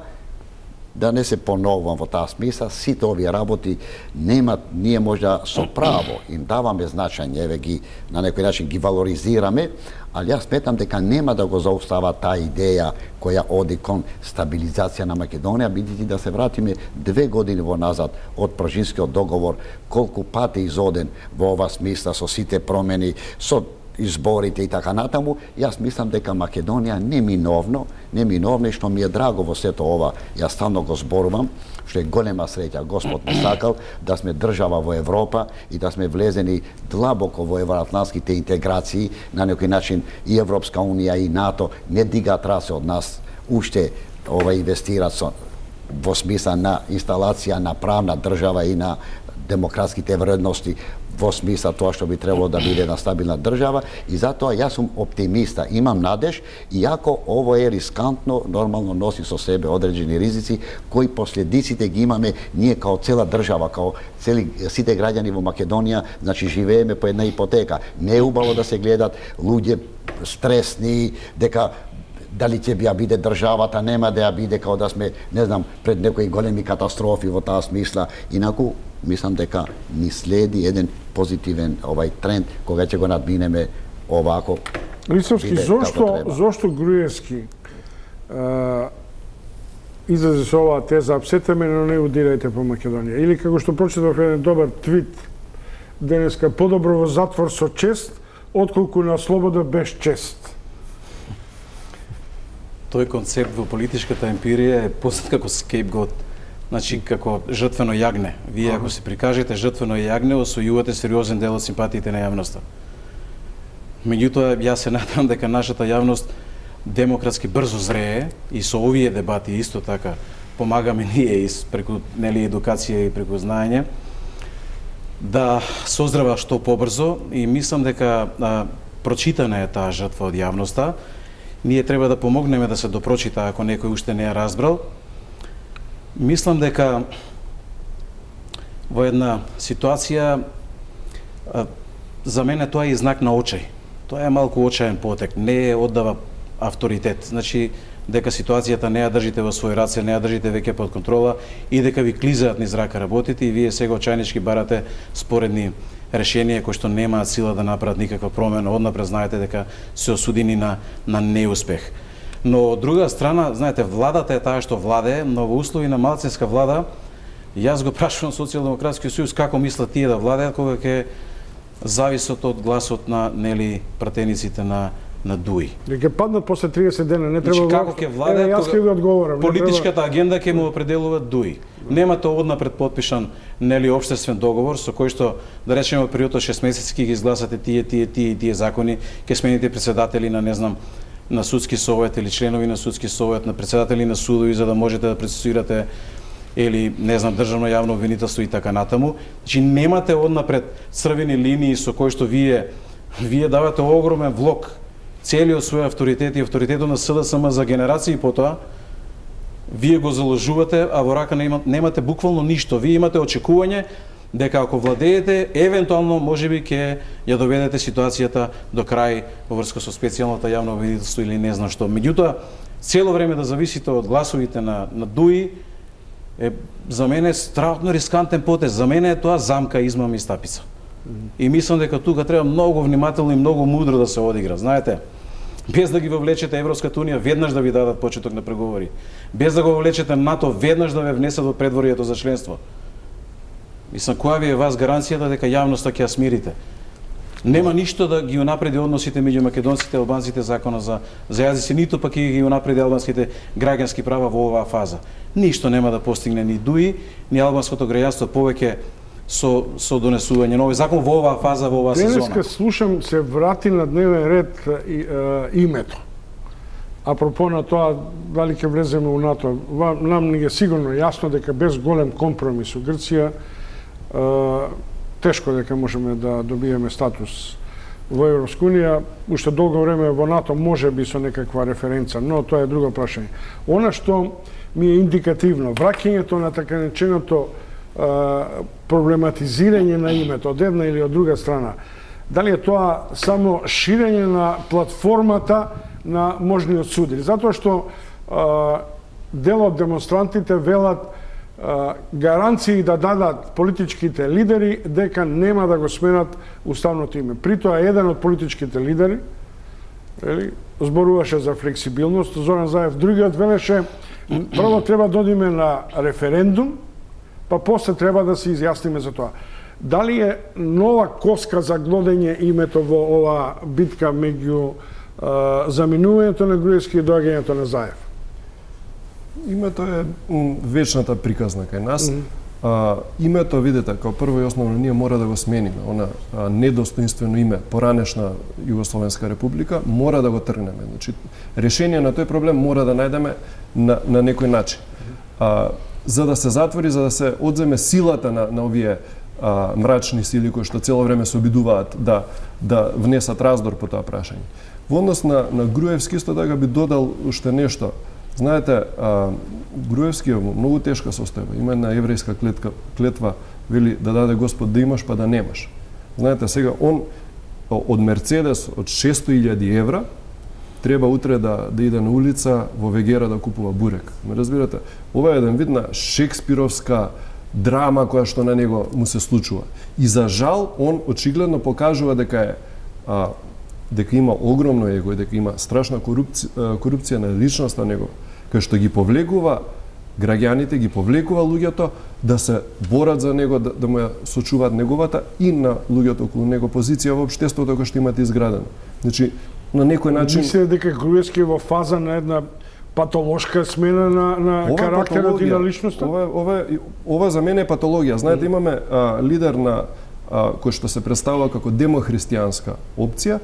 Да не се поновувам во таа смисла, сите овие работи ние можда со право им даваме значење, еве ги на некој начин ги валоризираме, али јас сметам дека нема да го заустава таа идеја која оди кон стабилизација на Македонија, бидејќи да се вратиме 2 години во назад од Пржинскиот договор, колку пати изоден во ова смисла со сите промени, со изборите и така натаму, јас мислам дека Македонија неминовно и што ми е драго во сето ова, јас стално го зборувам, што е голема среќа, Господ не сакал да сме држава во Европа и да сме влезени длабоко во евроатлантските интеграции, на некој начин и Европска унија и НАТО не дигаат раце од нас, уште инвестираат во смисла на инсталација на правна држава и на демократските вредности, во смисла тоа што би требало да биде една стабилна држава и затоа јас сум оптимиста, имам надеж, иако ово е рискантно, нормално носи со себе одреđени ризици кои последиците ги имаме ние као цела држава, као сите граѓани во Македонија, значи живееме по една ипотека. Не е убаво да се гледат луѓе стресни, дека дали ќе ја биде државата, нема да ја биде као да сме, не знам, пред некои големи катастрофи во таа смисла. Инаку, мислам дека ни следи еден позитивен тренд кога ќе го надминеме овако. Лицовски, зошто Груевски излезе со оваа теза, апсете ме, но не удирајте по Македонија? Или како што прочитав еден добар твит денеска, подобро во затвор со чест, отколку на слобода без чест. Тој концепт во политичката емпирија е познат како scapegoat, значи како жртвено јагне. Вие ако се прикажете жртвено јагне, освојувате сериозен дел од симпатиите на јавноста. Меѓутоа, јас се надевам дека нашата јавност демократски брзо зрее и со овие дебати исто така помагаме ние преку едукација и преку знаење да созрева што побрзо и мислам дека прочитана е таа жртва од јавноста. Ние треба да помогнеме да се допрочита ако некој уште не ја разбрал. Мислам дека во една ситуација за мене тоа е и знак на очај. Тоа е малку очаен потек, не е оддава авторитет. Значи дека ситуацијата не ја држите во свој раце, не ја држите веќе под контрола и дека ви клизаат низ рака работите и вие сега очајнички барате споредни решенија кои што немаат сила да направат никаква промена, однапред знаете дека се осудени на неуспех. Но од друга страна, знаете, владата е таа што владее, но во услови на малцинска влада, јас го прашувам Социјалдемократскиот сојуз како мислат тие да владеат кога ќе зависат од гласот на пратениците на ДУИ. Дека паднат после 30 дена, не треба. Значи како ќе владеат, јас ќе ви одговорам. Политичката агенда ќе му определува ДУИ. Немате однапред потпишан општествен договор со кој што, да речеме, во период од 6 месеци ќе ги изгласате тие закони, ќе смените председатели на, не знам, на судски совет или членови на судски совет, на председатели на судови за да можете да процесуирате или, не знам, државно јавно обвинителство и така натаму. Значи немате однапред црвени линии со кои што вие давате огромен влог целиот свој авторитет и авторитетот на СДСМ за генерации потоа Вие го заложувате, а во рака немате буквално ништо. Вие имате очекување дека ако владеете, евентуално можеби ќе ја доведете ситуацијата до крај во врска со специјалната јавно обвинителство или не знам што. Меѓутоа, цело време да зависите од гласовите на ДУИ е за мене страшно рискантен потез. За мене е тоа замка, измам и стапица. И мислам дека тука треба многу внимателно и многу мудро да се одигра. Знаете, без да ги вовлечете Европската унија, веднаш да ви дадат почеток на преговори. Без да го вовлечете НАТО, веднаш да ве внесат во предворието за членство. Мислам, која ви е вас гаранцијата дека јавноста ќе ја смирите? Нема ништо да ги унапреди односите меѓу македонците и албанците закона за јазици, ниту пак и ги унапреди албанските граѓански права во оваа фаза. Ништо нема да постигне ни ДУИ, ни албанското граѓанство повеќе со донесување нови закон во оваа фаза, во оваа сезона. Денеска слушам се врати на дневен ред името. Апропо на тоа дали ќе влеземе у НАТО, нам ни е сигурно јасно дека без голем компромис со Грција тешко дека можеме да добиеме статус во Европска унија. Уште долго време во НАТО може би со некаква референца, но тоа е друго прашање. Она што ми е индикативно, враќањето на така нареченото проблематизирање на името од една или од друга страна. Дали е тоа само ширење на платформата на можниот суд? Затоа што дел од демонстрантите велат гаранции да дадат политичките лидери дека нема да го сменат уставното име. Притоа еден од политичките лидери зборуваше за флексибилност, Зоран Заев, другиот велеше прво треба да одиме на референдум, па после треба да се изјасниме за тоа. Дали е нова коска за глодење името во оваа битка меѓу заминувањето на Груевски и доаѓањето на Заев? Името е вечната приказна кај нас. Името, видите, као прво и основно ние мора да го смениме. Она недостоинствено име, поранешна Југословенска република, мора да го тргнеме. Значи, решение на тој проблем мора да најдеме на некој начин. За да се затвори, за да се одземе силата на овие мрачни сили кои што цело време се обидуваат да внесат раздор по тоа прашање. Во однос на Груевски исто така би додал уште нешто. Знаете, Груевски е во многу тешка состојба. Има една еврејска клетва, вели да даде Господ да имаш па да немаш. Знаете, сега он од Мерцедес од 600.000 евра треба утре да иде на улица во Вегера да купува бурек. Ме разбирате? Ова е еден вид на шекспировска драма која што на него му се случува. И за жал, он очигледно покажува дека има огромно его и дека има страшна корупција на личноста него, кај што ги повлекува граѓаните, ги повлекува луѓето да се борат за него, да му ја сочуваат неговата и на луѓето околу него позиција во општеството кој што имате изградено. Значи, на некој начин... Мислите дека Груевски е во фаза на една патолошка смена на карактерот и на личноста? Ова за мене е патологија. Знаете, имаме лидер кој што се представува како демохристијанска опција,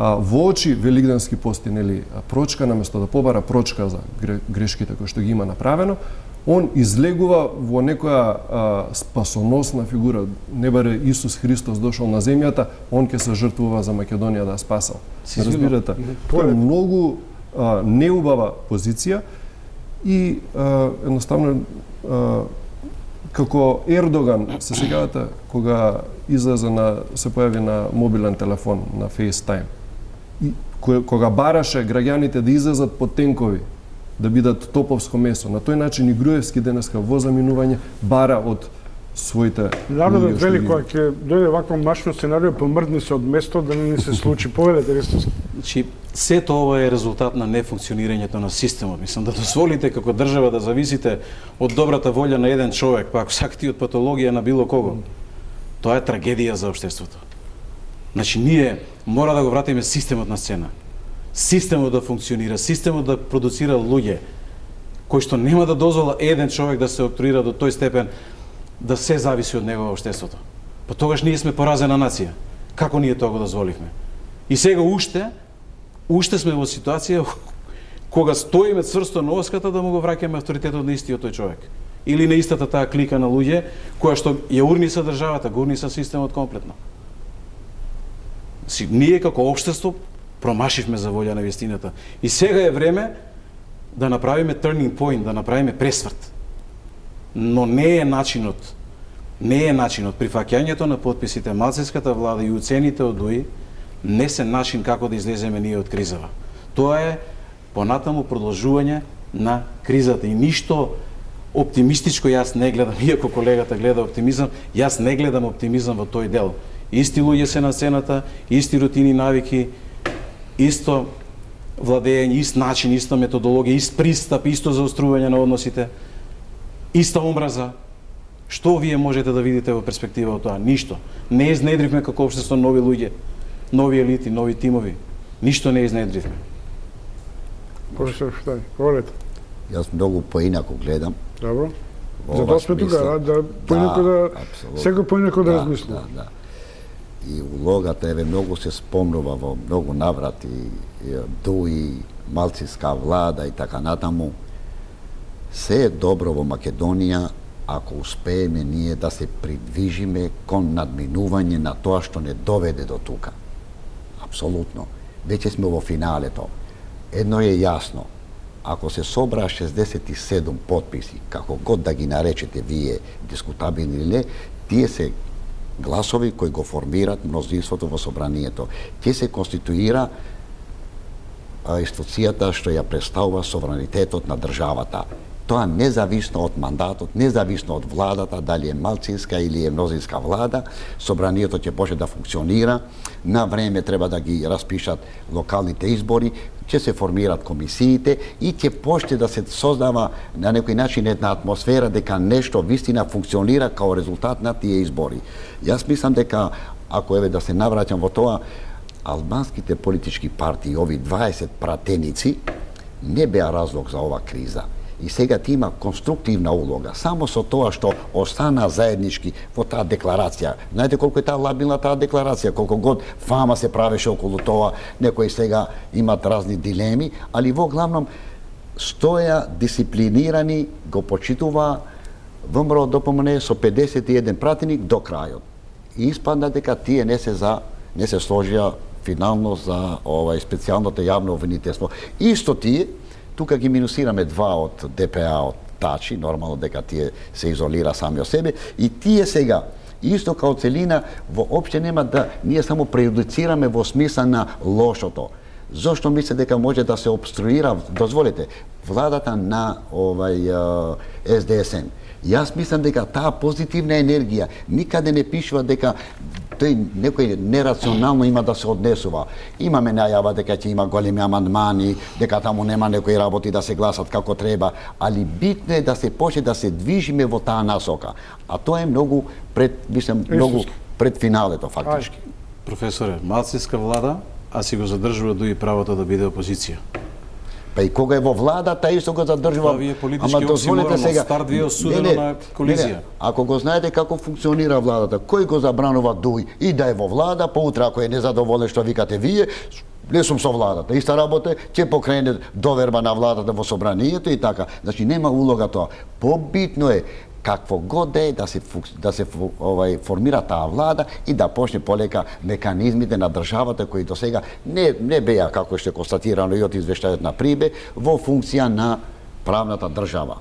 во очи велигденски пости, нели, прочка, наместо да побара прочка за грешките кои што ги има направено, он излегува во некоја спасоносна фигура. Не баре Исус Христос дошол на земјата, он ќе се жртвува за Македонија да ја спасал. Разбирате? Тоа е многу неубава позиција и едноставно како Ердоган, се сеќавате кога излезе се појави на мобилен телефон, на FaceTime, и кога бараше граѓаните да излезат под тенкови, да бидат топовско месо. На тој начин и Груевски денеска во заминување бара од своите... Народот вели, кога ќе дојде вакво мачно сценарио, помрдни се од место да не се случи. Поведете, Ристовски. Значи, сето ова е резултат на нефункционирањето на системот. Мислам, да дозволите како држава да зависите од добрата волја на еден човек, па ако сакате од патологија на било кого. Тоа е трагедија за општеството. Значи, ние мора да го вратиме системот на сцена. Системот да функционира, системот да продуцира луѓе кои што нема да дозвола еден човек да се октруира до тој степен да се зависи од него во општеството. Па тогаш ние сме поразена нација. Како ние тоа го дозволивме? И сега уште сме во ситуација кога стоиме цврсто на оската да му го враќаме авторитетот на истиот тој човек. Или на истата таа клика на луѓе која што ја урниса државата, го урниса системот комплетно. Ние како општество промашивме за волја на вистината. И сега е време да направиме turning point, да направиме пресврт. Но не е начинот прифаќањето на потписите, малцинската влада и уцените од ДУИ не се начин како да излеземе ние од кризава. Тоа е понатаму продолжување на кризата и ништо оптимистичко јас не гледам, иако колегата гледа оптимизам, јас не гледам оптимизам во тој дел. Исти луѓе се на сцената, исти рутини, навики, исто владење, ист начин, иста методологија, ист пристап, исто заострување на односите, иста омраза. Што вие можете да видите во перспектива од тоа? Ништо. Не изнедривме како општество нови луѓе, нови елити, нови тимови. Ништо не изнедривме. Професор Штај, говорете. Јас многу поинако гледам. Добро. Затоа сме тука, да поинако да секој поинако да размислува. Да. И улогата еве многу се спомнува во многу наврати, ДУИ, малцинска влада и така натаму. Се е добро во Македонија ако успееме ние да се придвижиме кон надминување на тоа што не доведе до тука. Апсолутно. Веќе сме во финалето. Едно е јасно. Ако се собра 67 потписи, како год да ги наречете вие, дискутабилни или не, тие се гласови кои го формираат мнозинството во собранието. Тие се конституира институцијата што ја представува суверенитетот на државата. Тоа независно од мандатот, независно од владата, дали е малцинска или е мнозинска влада, собранието ќе може да функционира, на време треба да ги распишат локалните избори, ќе се формираат комисиите и ќе почне да се создава на некој начин една атмосфера дека нешто вистина функционира као резултат на тие избори. Јас мислам дека, ако еве да се навраќам во тоа, албанските политички партии, ови 20 пратеници, не беа разлог за ова криза. И сега ти има конструктивна улога. Само со тоа што остана заеднички во таа декларација. Знаете колку е таа лабилна таа декларација, колку год фама се правеше околу тоа, некои сега имат разни дилеми, али во главном стоја дисциплинирани, го почитува ВМРО ДПМН со 51 пратеник до крајот. И испадна дека тие не се сложија финално за специјалното јавно обвинителство. Исто тие, тука ги минусираме два од ДПА од Тачи, нормално дека тие се изолира сами од себе, и тие сега, исто као целина, воопште нема да ние само преюдицираме во смисла на лошото. Зошто мисле дека може да се обструира, дозволете, владата на СДСН? Јас мислам дека таа позитивна енергија никаде не пишува дека тој некој нерационално има да се однесува. Имаме најава дека ќе има големи амандмани, дека таму нема некои работи да се гласат како треба, али битно е да се почне да се движиме во таа насока. А тоа е многу пред финалето фактички. Професоре, малцинска влада, а си го задржува дуи правото да биде опозиција. Па и кога е во владата, исто го задржува. Вие политички оксиморон, старт вие осудено на колизија. Ако го знаете како функционира владата, кој го забранува ДУИ и да е во влада, поутре ако е незадоволен што викате вие, не сум со владата. Иста работа ќе покрене доверба на владата во собранието и така. Значи нема улога тоа. Побитно е какво год е да се формира таа влада и да почне полека меканизмите на државата кои до сега не беа, како што е констатирано и од извештајот на Прибе, во функција на правната држава.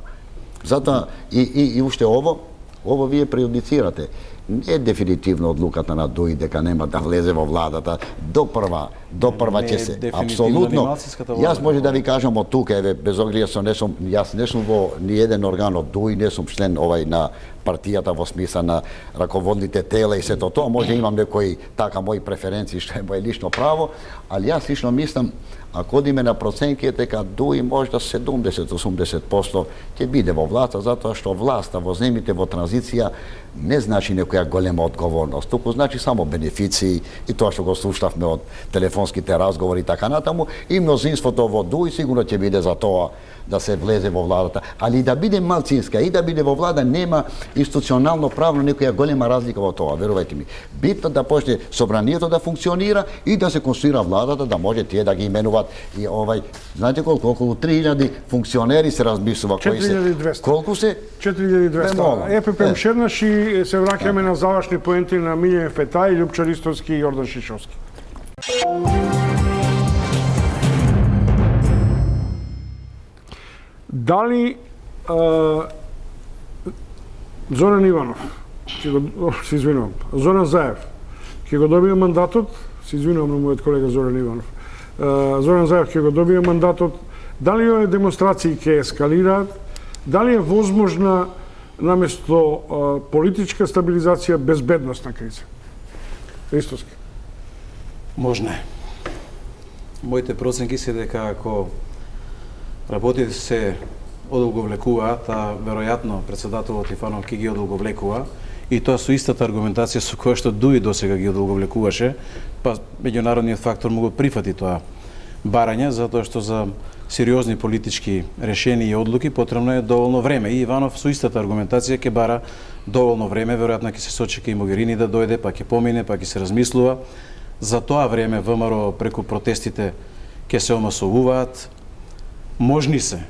Затоа и уште ово вие преюдицирате. Не е дефинитивно одлуката на ДУИ дека нема да влезе во владата до прва ќе се апсолутно. Јас може да ви кажам од тука, еве без оглед јас не сум во ни еден орган од ДУИ, не сум член на партијата во смисла на раководните тела и сето тоа, може имам некои така мои преференции што е моје лично право, али јас лично мислам, ако одиме на проценки, дека ДУИ може да 70-80% ќе биде во власта, затоа што власта во земјите во транзиција не значи некоја голема одговорност, туку значи само бенефиции и тоа што го слушнавме од телефонските разговори и така натаму, и мнозинството во ДУИ сигурно ќе биде за тоа да се влезе во владата, али да биде малцинска и да биде во влада нема институционално правно некоја голема разлика во тоа, верувајте ми. Битно да почне собранието да функционира и да се конституира владата, да може тие да ги именуваат и знаете колку, околу 3000 функционери се размислува кои се. 4200. Колку се? 4200. ЕПП Шернаш и се враќаме на завршни поенти на Милјан Фетај, Љупчо Ристовски и Јордан Шишовски. Дали Зоран Иванов, се извинувам, Зоран Заев, ќе го добие мандатот, се извинувам на мојот колега Зоран Иванов, Зоран Заев ќе го добие мандатот, дали овие демонстрации ќе ескалираат, дали е возможна наместо политичка стабилизација безбедносна криза? Ристовски. Можно е. Моите проценки се дека ако работите се одолговлекуваат, а веројатно председателот Ифанов ќе ги одолговлекува, и тоа со истата аргументација со која што Дуи досега ги одолговлекуваше, па меѓународниот фактор му го прифати тоа барање, затоа што за сериозни политички решенија и одлуки потребно е доволно време. И Иванов со истата аргументација ќе бара доволно време, веројатно ќе се сочека и Могерини да дојде, па ќе помине, па ќе се размислува. За тоа време ВМРО преку протестите ќе се омасовуваат. Можни се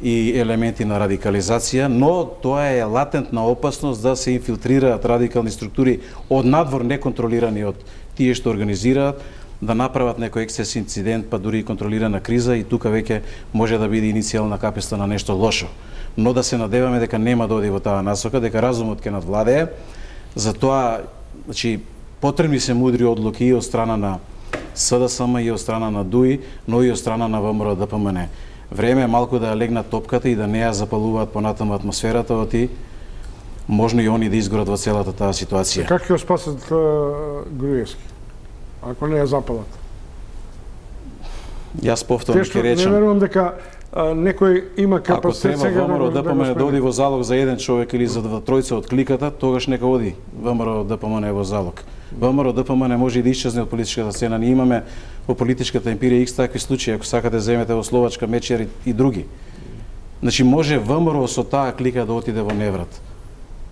и елементи на радикализација, но тоа е латентна опасност да се инфилтрираат радикални структури од надвор, неконтролирани од тие што организираат, да направат некој ексцес инцидент, па дури и контролирана криза, и тука веќе може да биде иницијална капеста на нешто лошо. Но да се надеваме дека нема да оди во таа насока, дека разумот ќе надвладее. Затоа, значи, потребни се мудри одлуки и од страна на СДСМ и од страна на ДУИ, но и од страна на ВМРО ДПМН. Време е малку да ја легнат топката и да не ја запалуваат понатаму атмосферата, оти можно и они да изгорат во целата таа ситуација. Как ќе спасат Груевски, ако не ја запалат? Јас повторно ќе речам. Не верувам дека некој има капацитет сега ВМРО ДПМН да оди во залог за еден човек или за тројца од кликата, тогаш нека оди ВМРО ДПМН во залог. ВМРО ДПМН може и да исчезне од политичката сцена. Ние имаме во политичката империја икс такви случаи, ако сакате земете во Словачка, Мечер и други. Значи може ВМРО со таа клика да отиде во неврат.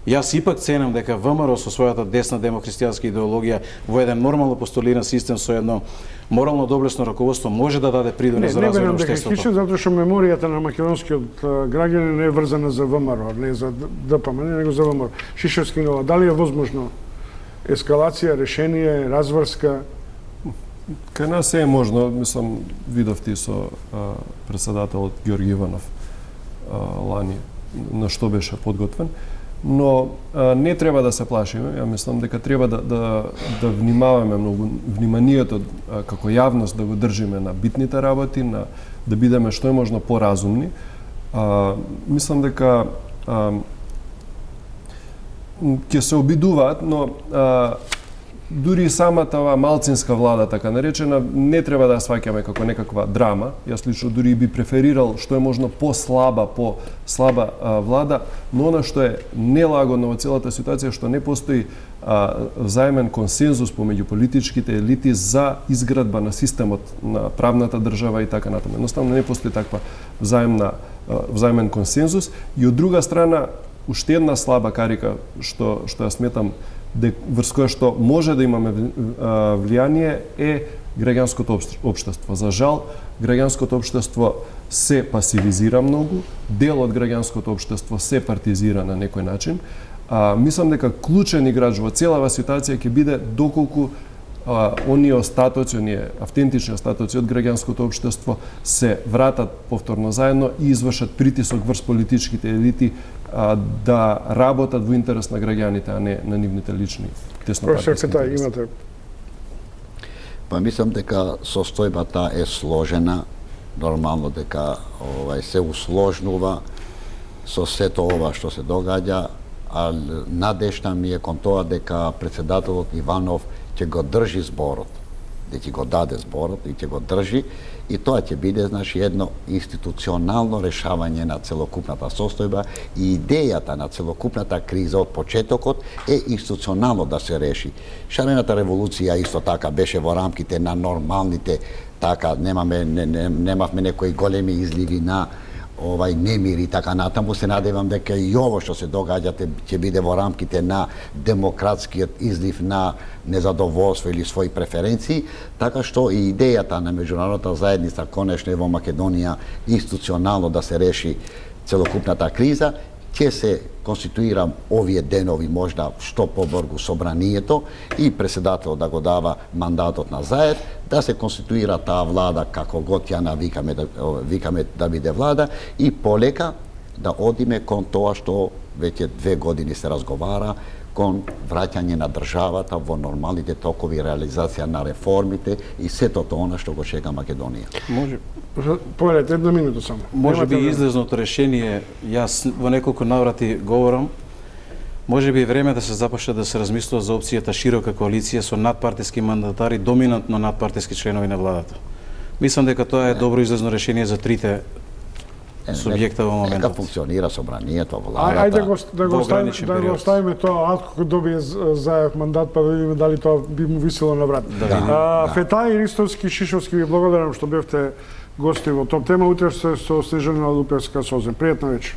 Јас ипак ценам дека ВМРО со својата десна демохристијанска идеологија во еден нормално постулиран систем со едно морално доблесно раководство може да даде придонес за развој на општеството. Не верувам дека затоа што меморијата на македонскиот граѓанин не е врзана за ВМРО, не за ДПМН, него за ВМРО. Шишевски нова, дали е возможно ескалација, решение, разврска? Кај нас е можно, мислам, видовте со председателот Георги Иванов лани на што беше подготвен, но не треба да се плашиме. Ја мислам дека треба да внимаваме многу, вниманието како јавност да го држиме на битните работи, да бидеме што е можно поразумни. Мислам дека ќе се обидуваат, но дури самата оваа малцинска влада, така наречена, не треба да ја сваќаме како некаква драма. Јас лично дури би преферирал што е можно по-слаба влада, но она што е нелагодно во целата ситуација што не постои взаемен консензус помеѓу политичките елити за изградба на системот на правната држава и така натаму. Едноставно не постои таква взаемен консензус, и од друга страна уште една слаба карика што ја сметам врз која што може да имаме влијание е граѓанското општество. За жал, граѓанското општество се пасивизира многу, дел од граѓанското општество се партизира на некој начин. Мислам дека клучен играч во целава ситуација ќе биде доколку оние остатоци, оние автентични остатоци од граѓанското општество се вратат повторно заедно и извршат притисок врз политичките елити да работат во интерес на граѓаните, а не на нивните лични теснопартиски интереси. Имате. Па мислам дека состојбата е сложена, нормално дека се усложнува со сето ова што се догаѓа, а надежда ми е кон тоа дека председателот Иванов ќе го држи зборот, дека ќе го даде зборот и ќе го држи, и тоа ќе биде, значи, едно институционално решавање на целокупната состојба, и идејата на целокупната криза од почетокот е институционално да се реши. Шарената револуција исто така беше во рамките на нормалните, така немавме некои големи изливи на немири и така натаму. Се надевам дека и ово што се догаѓа ќе биде во рамките на демократскиот излив на незадоволство или своји преференции, така што и идејата на меѓународната заедница конечно во Македонија институционално да се реши целокупната криза ќе се конституира овие денови можда што побрзо собранието и председателот да го дава мандатот на Заев, да се конституира таа влада како год ја викаме да биде влада и полека да одиме кон тоа што веќе 2 години се разговара, кон враќање на државата во нормалните токови, реализација на реформите и сето тоа што го чека Македонија. Може. Повелете, 1 минута само. Може би излезното решение, јас во неколку наврати говорам, може би е време да се започне да се размислува за опцијата широка коалиција со надпартиски мандатари, доминантно надпартиски членови на владата. Мислам дека тоа е добро излезно решение за трите субјекта во моментот. Нека функционира собранието, владата. Ајде да го оставиме тоа, ако добие Заев мандат, па да видиме дали тоа би му висело на врат. Фетај Ристовски, Шишовски, ви благодарам што бевте гости во топ тема. Утре се со Снежана Луперска Созен. Пријатна вечер.